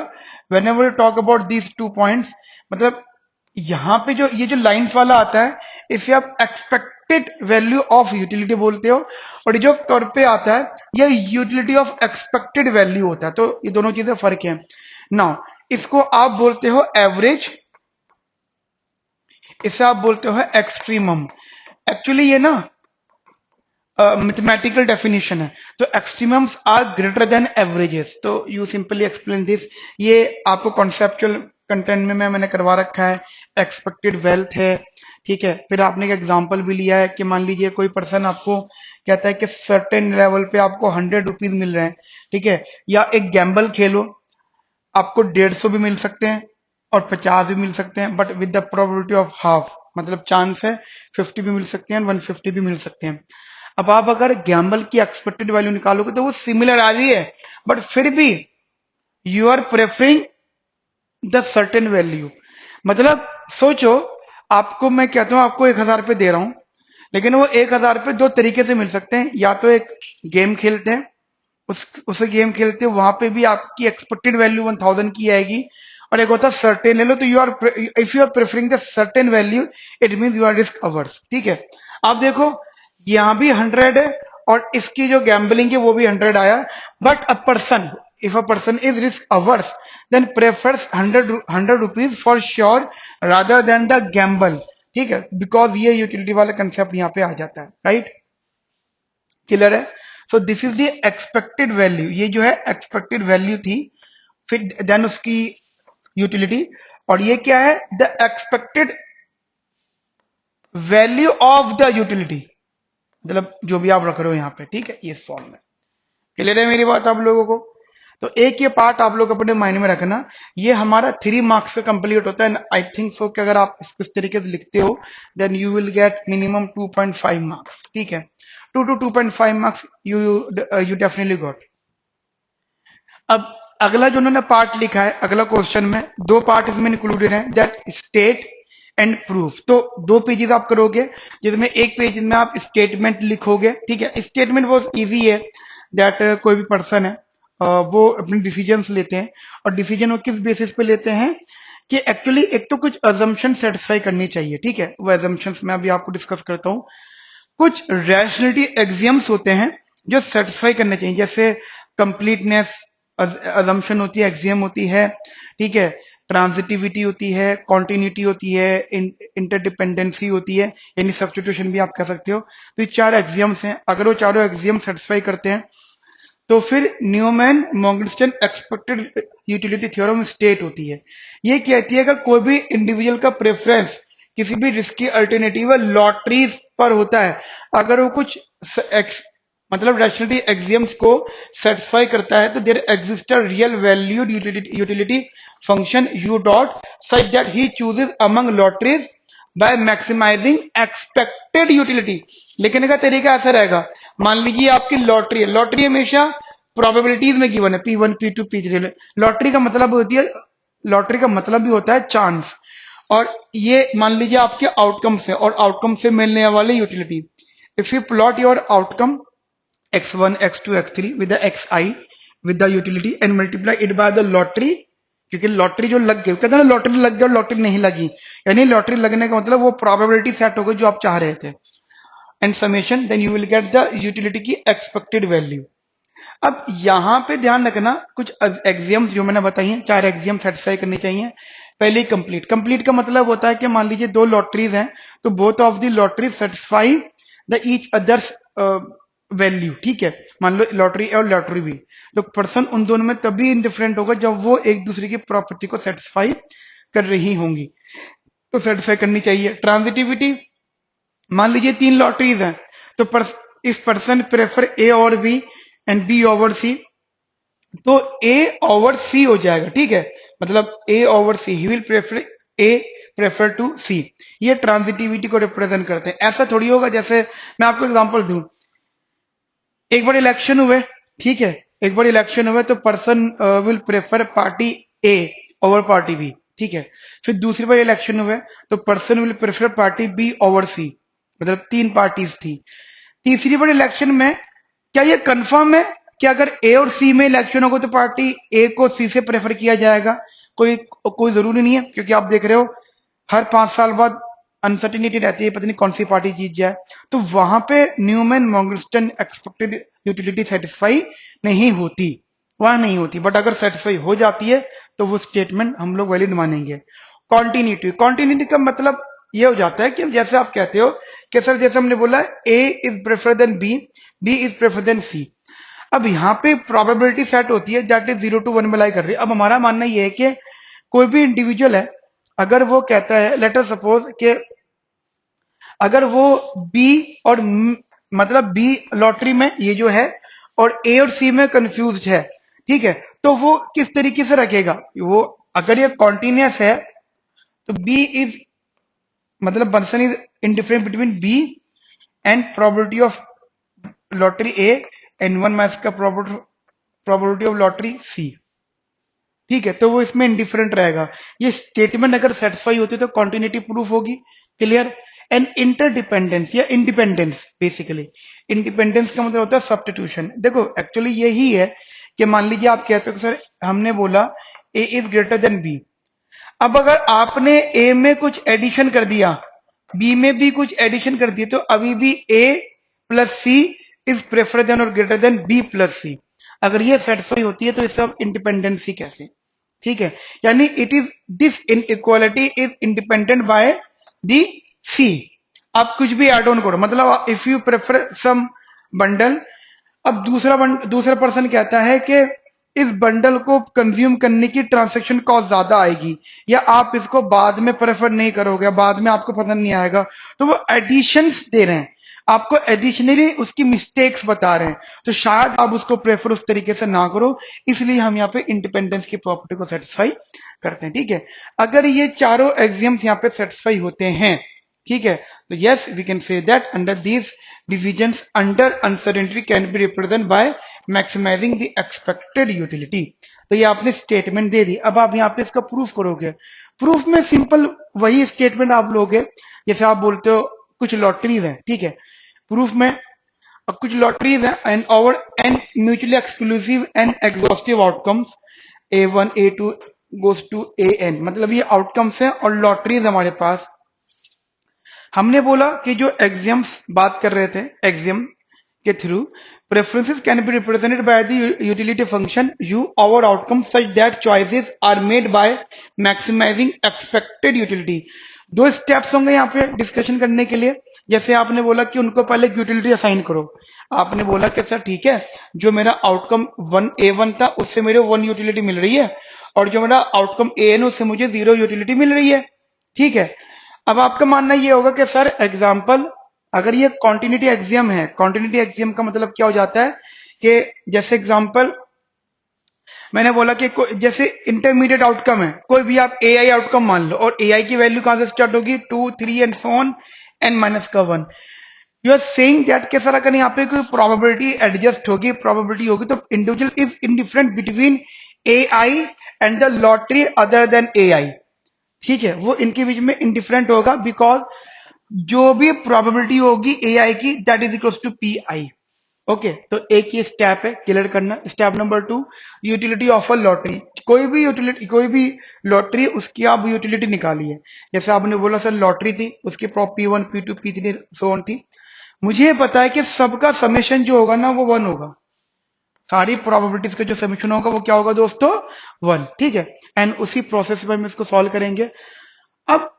When ever you talk about these 2 points, मतलब यहाँ पे जो ये जो लाइंस वाला आता है, इसे आप एक्सपेक्टेड वैल्यू ऑफ यूटिलिटी बोलते हो, और ये जो कर्व पे आता है, ये यूटिलिटी ऑफ एक्सपेक्टेड वैल्यू होता है। तो ये दोनों चीजें फर्क है। नाउ इसको आप बोलते हो एवरेज, इसे आप बोलते हो एक्सट्रीमम। एक्चुअली ये ना मैथमेटिकल डेफिनेशन है। तो एक्सट्रीमम्स आर ग्रेटर देन एवरेजेस। तो यू सिंपली एक्सप्लेन दिस। ये आपको कॉन्सेप्चुअल कंटेंट में मैंने करवा रखा है। एक्सपेक्टेड वेल्थ है, ठीक है। फिर आपने एक एग्जांपल भी लिया है कि मान लीजिए कोई पर्सन आपको कहता है कि सर्टेन लेवल पे आपको 100 रुपीज मिल रहे हैं, ठीक है। या एक गैम्बल खेलो, आपको 150 भी मिल सकते हैं और 50 भी मिल सकते हैं, but with the probability of half, मतलब चांस है 50 भी मिल सकते हैं, 150 भी मिल सकते हैं। अब आप अगर गैम्बल की एक्सपेक्टेड वैल्यू निकालोगे तो वो सिमिलर आ रही है, बट फिर भी you are preferring the certain value. मतलब सोचो, आपको मैं कहता हूं आपको 1000 रुपये दे रहा हूं, लेकिन वो 1000 रुपये दो तरीके से मिल सकते हैं। या तो एक गेम खेलते हैं, उसे गेम खेलते हैं, वहां पे भी आपकी एक्सपेक्टेड वैल्यू 1000 की आएगी, और एक होता है सर्टेन ले लो। तो you are, if you are preferring the certain value, it mean you are risk averse, ठीक है। आप देखो यहां भी 100 है, और इसकी जो गैम्बलिंग है वो भी 100 आया। But a person, if a person is risk averse, then prefers 100 rupees for sure rather than the gamble, ठीक है। बिकॉज ये यूटिलिटी वाला कंसेप्ट यहाँ पे आ जाता है, राइट। क्लियर है। सो this is the expected value. ये जो है एक्सपेक्टेड वैल्यू थी, फिर देन उसकी यूटिलिटी। और ये क्या है, the expected value of the utility, मतलब जो भी आप रख रहे हो यहाँ पे, ठीक है, ये फॉर्म में। क्लियर है मेरी बात आप लोगों को। तो एक ये पार्ट आप लोग अपने माइंड में रखना, ये हमारा 3 मार्क्स पे कंप्लीट होता है। आई थिंक सो कि अगर आप इसको इस तरीके से लिखते हो, then you will get minimum 2.5 marks, ठीक है। 2 to 2.5 marks you definitely got. अब अगला जो उन्होंने पार्ट लिखा है, अगला क्वेश्चन में 2 पार्ट इसमें इंक्लूडेड है, दैट स्टेट एंड प्रूफ। तो 2 पेजेस आप करोगे, जिसमें एक पेज में आप स्टेटमेंट लिखोगे, ठीक है। स्टेटमेंट बहुत इजी है, दैट कोई भी पर्सन है, वो अपने डिसीजंस लेते हैं, और डिसीजन वो किस बेसिस पे लेते हैं कि एक्चुअली एक तो कुछ अजम्पशन सेटिस्फाई करनी चाहिए, ठीक है। वो अजम्पशंस मैं अभी आपको डिस्कस करता हूँ। कुछ रैशनलिटी एक्सियम्स होते हैं जो सेटिस्फाई करने चाहिए, जैसे कंप्लीटनेस अजम्पशन होती है, एक्सियम होती है, ठीक है। ट्रांजिटिविटी होती है, कॉन्टिन्यूटी होती है, इंटरडिपेंडेंसी होती है, यानी सब्स्टिट्यूशन भी आप कह सकते हो। तो ये 4 एक्सियम्स हैं। अगर वो चारों एक्सियम सेटिस्फाई करते हैं, तो फिर Neumann Morgenstern expected utility theorem state होती है। ये कहती है कि कोई भी इंडिविजुअल का प्रेफरेंस किसी भी रिस्की अल्टरनेटिव लॉटरीज पर होता है, अगर वो कुछ मतलब रैशनलिटी एक्सियम्स को सेटिस्फाई करता है, तो there exist a real valued utility function u dot such that he chooses among lotteries by maximising expected utility. लिखने का तरीका ऐसा रहेगा, मान लीजिए आपकी लॉटरी है, लॉटरी हमेशा प्रोबेबिलिटीज में गिवन है, P1 P2 P3। लॉटरी का मतलब होती है, लॉटरी का मतलब भी होता है चांस, और ये मान लीजिए आपके आउटकम्स है, और आउटकम से मिलने वाले utility. If you plot your outcome x1 x2 x3 with the xi with the utility and multiply it by the lottery, क्योंकि लॉटरी जो लग गई, कहते हैं ना लॉटरी लग गई और लॉटरी नहीं लगी, यानी लॉटरी लगने का मतलब वो प्रोबेबिलिटी सेट हो गई जो आप चाह रहे थे, and summation, then you will get the utility की एक्सपेक्टेड वैल्यू। अब यहां पे ध्यान रखना, कुछ एक्सियम्स जो मैंने बताई हैं, 4 एक्सियम सेटिस्फाई करनी चाहिए। पहले कंप्लीट, कंप्लीट का मतलब होता है कि मान लीजिए 2 लॉटरीज हैं, तो both of the lottery satisfy the each others value, ठीक है। मान लो लॉटरी और लॉटरी भी, तो पर्सन उन दोनों में तभी इंडिफरेंट होगा जब वो एक दूसरे की प्रॉपर्टी को सेटिस्फाई कर रही होंगी, तो सेटिस्फाई करनी चाहिए। ट्रांजिटिविटी, मान लीजिए 3 लॉटरीज हैं, तो इफ पर्सन प्रेफर ए और B and B over C, तो ए ओवर सी हो जाएगा, ठीक है। मतलब A over C, he will prefer A prefer to C. ये ट्रांजिटिविटी को रिप्रेजेंट करते हैं। ऐसा थोड़ी होगा, जैसे मैं आपको एग्जांपल दूं, एक बार इलेक्शन हुए, ठीक है, एक बार इलेक्शन हुए, तो person will prefer party A over party B, ठीक है। फिर दूसरी बार इलेक्शन हुए, तो person will prefer party B over C, मतलब 3 पार्टीज थी। तीसरी बार इलेक्शन में क्या ये कंफर्म है कि अगर ए और सी में इलेक्शन होगा तो पार्टी ए को सी से प्रेफर किया जाएगा? कोई कोई जरूरी नहीं है, क्योंकि आप देख रहे हो हर 5 साल बाद अनसर्टिनिटी रहती है, पता नहीं कौन सी पार्टी जीत जाए। तो वहां पे Newman Morgenstern expected utility satisfy नहीं होती, वहां नहीं होती। बट अगर सेटिस्फाई हो जाती है तो वो स्टेटमेंट हम लोग वैलिड मानेंगे। कॉन्टिन्यूटी, कॉन्टिन्यूटी का मतलब ये हो जाता है कि जैसे आप कहते हो कि सर जैसे हमने बोला A is prefer than B, B is prefer than C. अब यहाँ पे प्रोबेबिलिटी सेट होती है दैट इज 0 to 1 में लाई कर रही है। अब हमारा मानना ये है कि कोई भी इंडिविजुअल है, अगर वो कहता है, लेट अस सपोज कि अगर वो बी और मतलब बी लॉटरी में ये जो है और ए और सी में कंफ्यूज है, ठीक है, तो वो किस तरीके से रखेगा? वो अगर ये कॉन्टिन्यूस है तो बी इज मतलब person is indifferent between B and probability of lottery A and one match का प्रोबेबिलिटी ऑफ लॉटरी सी, ठीक है, तो वो इसमें इंडिफरेंट रहेगा। ये स्टेटमेंट अगर सेटिस्फाई होती है तो कॉन्टिन्यूटी प्रूफ होगी। क्लियर? एंड इंटरडिपेंडेंस या इंडिपेंडेंस, बेसिकली इंडिपेंडेंस का मतलब होता है सब्स्टिट्यूशन। देखो एक्चुअली यही है कि मान लीजिए आप कहते हो कि सर हमने बोला A is greater than B. अब अगर आपने ए में कुछ एडिशन कर दिया, बी में भी कुछ एडिशन कर दिया, तो अभी भी A plus C is prefer than और greater than B plus C. अगर ये सेटिस्फाई होती है तो इसे आप इंडिपेंडेंसी कैसे, ठीक है, यानी it is this inequality is independent by the C. आप कुछ भी एड ऑन करो, मतलब if you prefer some bundle, अब दूसरा पर्सन कहता है कि इस बंडल को कंज्यूम करने की ट्रांजैक्शन कॉस्ट ज्यादा आएगी, या आप इसको बाद में प्रेफर नहीं करोगे, बाद में आपको पसंद नहीं आएगा, तो वो एडिशंस दे रहे हैं आपको, एडिशनली उसकी मिस्टेक्स बता रहे हैं, तो शायद आप उसको प्रेफर उस तरीके से ना करो। इसलिए हम यहाँ पे इंडिपेंडेंस की प्रॉपर्टी को सेटिस्फाई करते हैं, ठीक है। अगर ये चारों एग्जाम्स यहाँ पे सेटिस्फाई होते हैं, ठीक है, तो yes we can say that under these decisions under uncertainty can be represent by maximising the expected utility. तो ये आपने स्टेटमेंट दे दी, अब आप यहाँ पे इसका प्रूफ करोगे। प्रूफ में सिंपल वही स्टेटमेंट आप लोगे, जैसे आप बोलते हो कुछ लॉटरीज हैं, ठीक है, प्रूफ में कुछ लॉटरीज हैं and over and mutually exclusive and exhaustive outcomes A1 A2 goes to AN, मतलब ये आउटकम्स हैं और लॉटरीज हमारे पास। हमने बोला कि जो एग्जाम्स बात कर रहे थे, एग्जाम के through preferences can be represented by the utility function u over outcome such that choices are made by maximizing expected utility। दो स्टेप्स होंगे यहाँ पे डिस्कशन करने के लिए। जैसे आपने बोला कि उनको पहले यूटिलिटी असाइन करो, आपने बोला कि सर ठीक है, जो मेरा आउटकम A1 था उससे मेरे 1 यूटिलिटी मिल रही है, और जो मेरा आउटकम AN उससे मुझे 0 यूटिलिटी मिल रही है, ठीक है। अब आपका मानना ये होगा कि सर एग्जाम्पल, अगर ये कॉन्टिन्यूटी एक्सियम है, कॉन्टिन्यूटी एक्सियम का मतलब क्या हो जाता है कि जैसे एग्जाम्पल मैंने बोला कि जैसे इंटरमीडिएट आउटकम है, कोई भी आप AI आउटकम मान लो, और AI की वैल्यू कहां से स्टार्ट होगी, 2 3 and so on an minus का 1। यू आर सेइंग दैट के सर अगर यहाँ पे कोई प्रोबेबिलिटी एडजस्ट होगी, प्रोबेबिलिटी होगी, तो individual is indifferent between AI and the lottery other than AI, ठीक है, वो इनके बीच में इंडिफरेंट होगा, बिकॉज जो भी प्रोबेबिलिटी होगी AI की that is equal to PI। Okay, तो एक ही स्टेप है क्लियर करना। Step number 2, utility of a lottery. कोई भी लॉटरी उसकी आप यूटिलिटी निकालिए। जैसे आपने बोला सर लॉटरी थी, उसकी P1 P2 P3 so on थी, मुझे पता है कि सबका समेशन जो होगा ना वो 1 होगा, सारी प्रोबेबिलिटीज का जो समेशन होगा वो क्या होगा दोस्तों, 1, ठीक है। एंड उसी प्रोसेस में हम इसको सॉल्व करेंगे। अब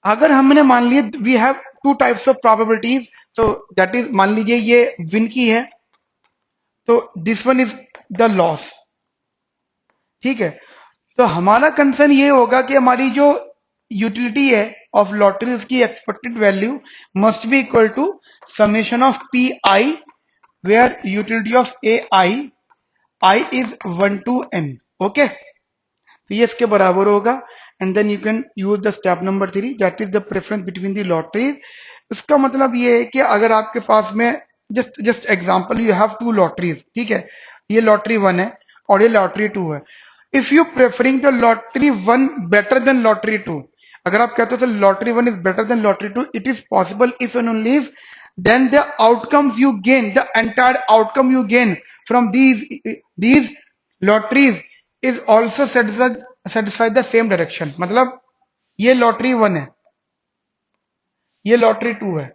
अगर हमने मान लिया we have 2 types of probabilities, तो दैट इज, मान लीजिए ये विन की है, तो this one is the loss, ठीक है। तो हमारा कंसर्न ये होगा कि हमारी जो यूटिलिटी है ऑफ लॉटरी, उसकी expected value must be equal to summation of PI, where utility of I is 1 to N, okay, तो ये इसके बराबर होगा। And then you can use the step number 3, that is the preference between the lottery. इसका मतलब ये है कि अगर आपके पास में just example, you have 2 lotteries, ठीक है, ये लॉटरी 1 है और ये लॉटरी 2 है। If you preferring the lottery 1 better than lottery 2, अगर आप कहते हो lottery 1 is better than lottery 2, it is possible if and only if then the outcomes you gain, the entire outcome you gain from these lotteries is also satisfy the same direction. मतलब ये lottery 1 है, ये lottery 2 है,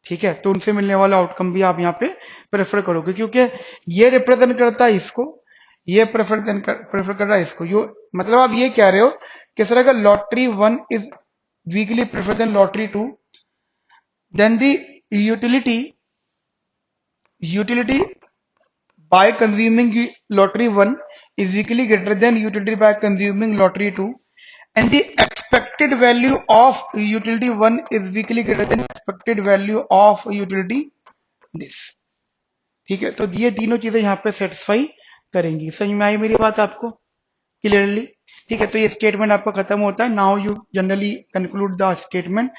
ठीक है, तो उनसे मिलने वाला आउटकम भी आप यहाँ पे प्रेफर करोगे, क्योंकि ये रिप्रेजेंट करता है इसको, ये प्रेफर कर रहा है इसको। यो मतलब आप ये कह रहे हो कि सर अगर lottery 1 is weakly prefer than lottery 2, then the utility by consuming lottery 1 is equally greater than utility by consuming lottery 2, and the expected value of utility 1 is equally greater than expected value of utility this। ठीक है, तो ये तीनों चीजें यहाँ पे satisfy करेंगी। समझ में आई मेरी बात आपको क्लियरली? ठीक है, तो ये स्टेटमेंट आपका खत्म होता है। Now you generally conclude the statement.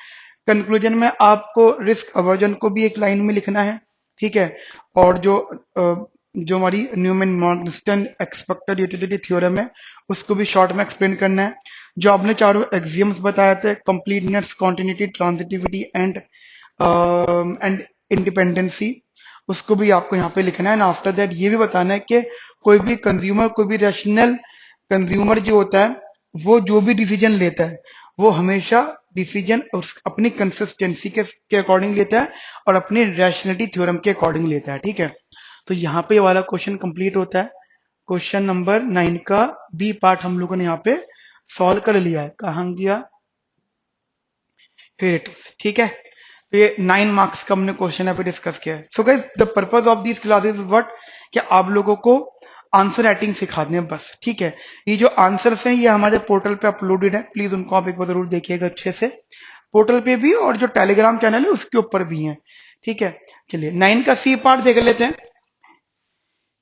Conclusion में आपको रिस्क अवर्जन को भी एक लाइन में लिखना है, ठीक है, और जो हमारी Newman Morgenstern expected utility theorem है उसको भी शॉर्ट में एक्सप्लेन करना है। जो आपने चारों एक्सियम्स बताए थे, completeness, continuity, transitivity and independency, उसको भी आपको यहाँ पे लिखना है। एंड आफ्टर दैट ये भी बताना है कि कोई भी कंज्यूमर, कोई भी रैशनल कंज्यूमर जो होता है वो जो भी डिसीजन लेता है वो हमेशा डिसीजन अपनी कंसिस्टेंसी के अकॉर्डिंग लेता है और अपनी रैशनलिटी थ्योरम के अकॉर्डिंग लेता है। ठीक है, तो यहाँ पे ये वाला क्वेश्चन कंप्लीट होता है। क्वेश्चन नंबर 9 का बी पार्ट हम लोगों ने यहाँ पे सॉल्व कर लिया है। कहाँ गया? Here it is. ठीक है, तो ये 9 मार्क्स का हमने क्वेश्चन यहाँ पे डिस्कस किया है। So guys the purpose of this classes is what, कि आप लोगों को आंसर राइटिंग सिखा दें बस। ठीक है, ये जो आंसर्स हैं ये हमारे पोर्टल पे अपलोडेड है, प्लीज उनको आप एक बार जरूर देखिएगा अच्छे से, पोर्टल पे भी और जो टेलीग्राम चैनल है उसके ऊपर भी है। ठीक है, चलिए 9 का सी पार्ट देख लेते हैं।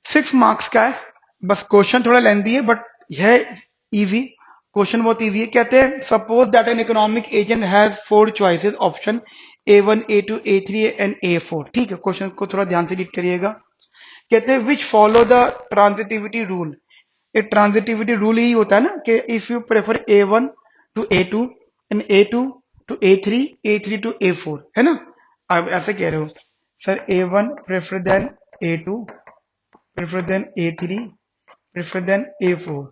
6 मार्क्स का है, बस क्वेश्चन थोड़ा लेंथी है बट यह इजी क्वेश्चन, बहुत इजी है। कहते हैं suppose that N economic agent has 4 choices, option A1, A2, A3 and A4। ठीक है, क्वेश्चन को थोड़ा ध्यान से रीड करिएगा। कहते हैं which follow the transitivity rule. एक ट्रांजिटिविटी रूल ही होता है ना कि if you prefer A1 to A2 and A2 to A3, A3 to A4, है ना? आप ऐसे कह रहे हो sir A1 prefer than A2 prefer than A3 prefer than A4।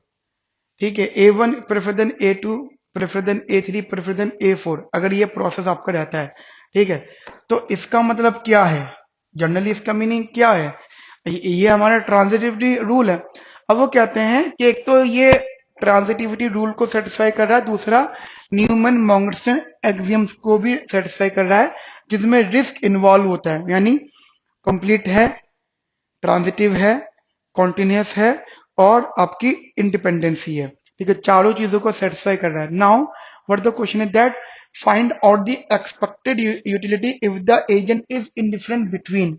ठीक है, A1 prefer than A2 prefer than A3 prefer than A4, अगर ये प्रोसेस आपका रहता है। ठीक है, तो इसका मतलब क्या है? जनरली इसका मीनिंग क्या है? ये हमारा ट्रांजिटिविटी रूल है। अब वो कहते हैं कि एक तो ये ट्रांजिटिविटी रूल को सेटिस्फाई कर रहा है, दूसरा न्यूमैन मॉर्गनस्टर्न एक्सियम्स को भी सेटिस्फाई कर रहा है, जिसमें रिस्क इन्वॉल्व होता है, यानी कंप्लीट है, ट्रांजिटिव है, कॉन्टिन्यूस है और आपकी इंडिपेंडेंसी है। ठीक है, चारों चीजों को सेटिस्फाई कर रहा है। Now what the question is that find out the expected utility if the agent is indifferent between,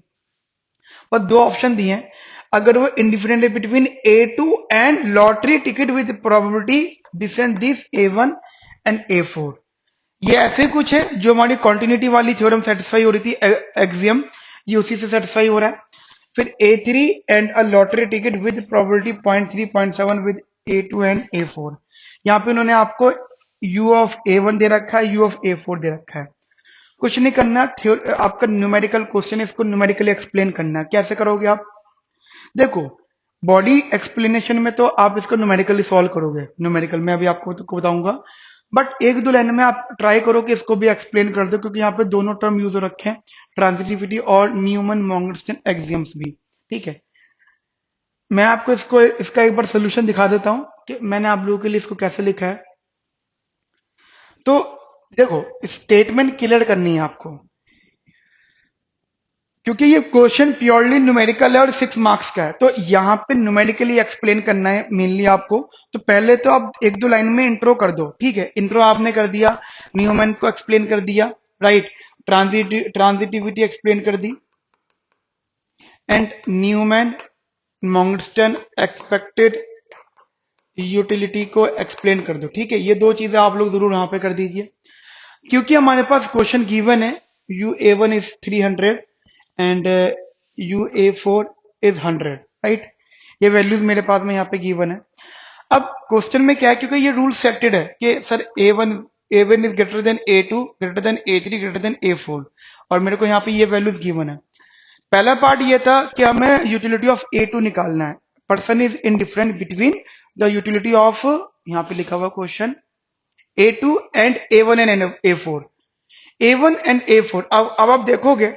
और दो ऑप्शन दिए हैं, अगर वो इंडिफरेंट है between A2 and lottery ticket with probability this and this A1 and A4। ये ऐसे कुछ है जो हमारी कॉन्टिन्यूटी वाली थ्योरम सेटिस्फाई हो रही थी, एक्सियम, ये उसी से सेटिस्फाई हो रहा है। फिर A3 and a lottery ticket with probability 0.3 0.7 with A2 and A4। यहाँ पे उन्होंने आपको U ऑफ A1 दे रखा है, U ऑफ A4 दे रखा है। कुछ नहीं करना, आपका न्यूमेरिकल क्वेश्चन है, इसको न्यूमेरिकली एक्सप्लेन करना है। कैसे करोगे आप? देखो, बॉडी एक्सप्लेनेशन में तो आप इसको न्यूमेरिकली सॉल्व करोगे, न्यूमेरिकल में अभी आपको तो बताऊंगा, बट एक दो लाइन में आप ट्राई करो कि इसको भी एक्सप्लेन कर दो, क्योंकि यहाँ पे दोनों टर्म यूज हो रखे हैं, ट्रांजिटिविटी और न्यूमैन मॉर्गनस्टर्न एक्सियम्स भी। ठीक है, मैं आपको इसका एक बार सोल्यूशन दिखा देता हूं कि मैंने आप लोगों के लिए इसको कैसे लिखा है। तो देखो, स्टेटमेंट क्लियर करनी है आपको, क्योंकि ये क्वेश्चन प्योरली न्यूमेरिकल है और 6 मार्क्स का है, तो यहाँ पे न्यूमेरिकली एक्सप्लेन करना है मेनली आपको। तो पहले तो आप एक दो लाइन में इंट्रो कर दो। ठीक है, इंट्रो आपने कर दिया, न्यूमैन को एक्सप्लेन कर दिया, राइट, ट्रांजिटिविटी एक्सप्लेन कर दी, and Newman Morgenstern expected utility को एक्सप्लेन कर दो। ठीक है, ये दो चीजें आप लोग जरूर यहाँ पे कर दीजिए, क्योंकि हमारे पास क्वेश्चन गिवन है UA1 is 300 and UA4 is 100, right, ये वैल्यूज मेरे पास में यहाँ पे गिवन है। अब क्वेश्चन में क्या है, क्योंकि ये रूल सेटेड है कि sir A1 A1 is greater then A2, greater than A3, greater than A4, और मेरे को यहाँ पे ये वैल्यूज गिवन है। पहला पार्ट ये था कि हमें यूटिलिटी ऑफ A2 निकालना है। Person is indifferent between the utility of, यहाँ पे लिखा हुआ question, A2 and A1 and A4। A1 and A4, अब आप देखोगे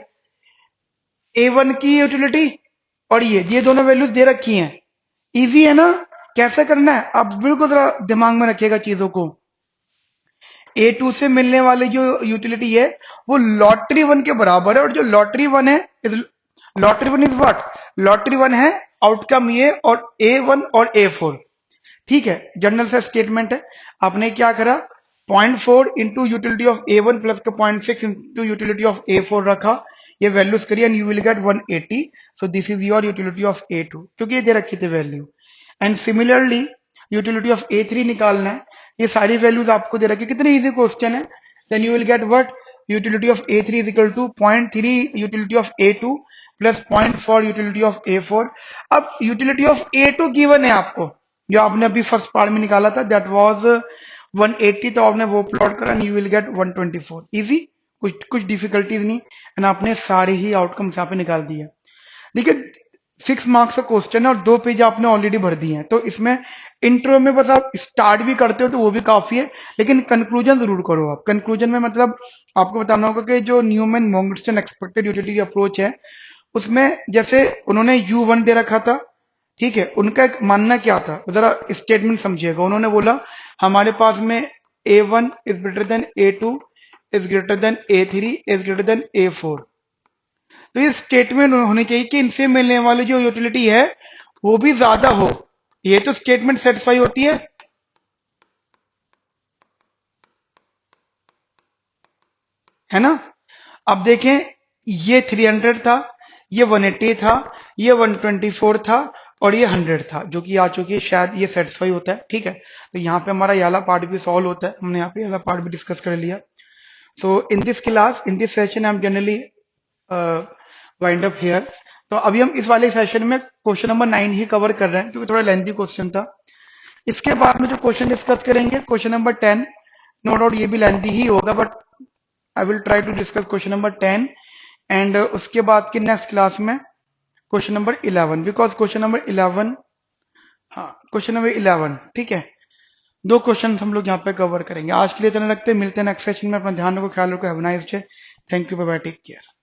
A1 की यूटिलिटी और ये दोनों वैल्यूज दे रखी हैं। इजी है ना? कैसे करना है आप बिल्कुल जरा दिमाग में रखिएगा चीजों को। A2 से मिलने वाली जो यूटिलिटी है वो लॉटरी वन के बराबर है, और जो लॉटरी वन है, lottery one is what, lottery one है आउटकम ये, और A1 और A4। ठीक है, जनरल सा स्टेटमेंट है। आपने क्या करा, 0.4 into utility of A1 plus का 0.6 इंटू यूटिलिटी ऑफ A4 रखा, ये वैल्यूज करिए and you will gate 180। So this is your utility of A2, क्योंकि ये दे रखी थी value. And similarly utility of A3 निकालना है, ये सारी वैल्यूज आपको दे रखी। कितनी इजी क्वेश्चन है। Then you will get what, utility of A3 is equal to 0.3 utility of A2 plus 0.4 utility of A4। अब यूटिलिटी ऑफ A2 गिवन है आपको, जो आपने अभी फर्स्ट पार्ट में निकाला था, दैट वाज 180, तो आपने वो प्लॉट करा, यू विल गेट 124। इजी, कुछ डिफिकल्टीज नहीं, एंड आपने सारे ही आउटकम्स यहाँ पे निकाल दिए। देखिए 6 मार्क्स का क्वेश्चन है और 2 पेज आपने ऑलरेडी भर दिए हैं, तो इसमें इंट्रो में बस आप स्टार्ट भी करते हो तो वो भी काफी है, लेकिन कंक्लूजन जरूर करो आप। कंक्लूजन में मतलब आपको बताना होगा कि जो न्यूमैन मॉन्गस्टन एक्सपेक्टेड यूटिलिटी अप्रोच है, उसमें जैसे उन्होंने U1 दे रखा था, ठीक है, उनका एक मानना क्या था, जरा स्टेटमेंट समझिएगा। उन्होंने बोला हमारे पास में A1 is greater then A2 is greater then A3 is greater then A4। तो ये स्टेटमेंट होनी चाहिए कि इनसे मिलने वाली जो यूटिलिटी है वो भी ज्यादा हो। ये तो स्टेटमेंट सेटिस्फाई होती है ना? अब देखें, ये 300 था, ये 180 था, ये 124 था, और ये 100 था, जो कि आ चुकी है, शायद ये सेटिस्फाई होता है। ठीक है, तो यहाँ पे हमारा ये वाला पार्ट भी सॉल्व होता है, हमने यहाँ पे ये वाला पार्ट भी डिस्कस कर लिया। So in this class, in this session I am generally wind up here. तो अभी हम इस वाले सेशन में क्वेश्चन नंबर 9 ही कवर कर रहे हैं, क्योंकि थोड़ा लेंथी क्वेश्चन था। इसके बाद में जो क्वेश्चन डिस्कस करेंगे, क्वेश्चन नंबर 10, नो डाउट ये भी लेंथी ही होगा, but I will try to discuss question number 10, and उसके बाद की नेक्स्ट क्लास में question number 11, because question number 11, हाँ क्वेश्चन नंबर 11, ठीक है, 2 क्वेश्चन हम लोग यहाँ पे कवर करेंगे। आज के लिए इतना रखते हैं, मिलते हैं नेक्स्ट सेशन में। अपना ध्यान रखो, ख्याल रखो, have a nice day, thank you, bye bye, take care.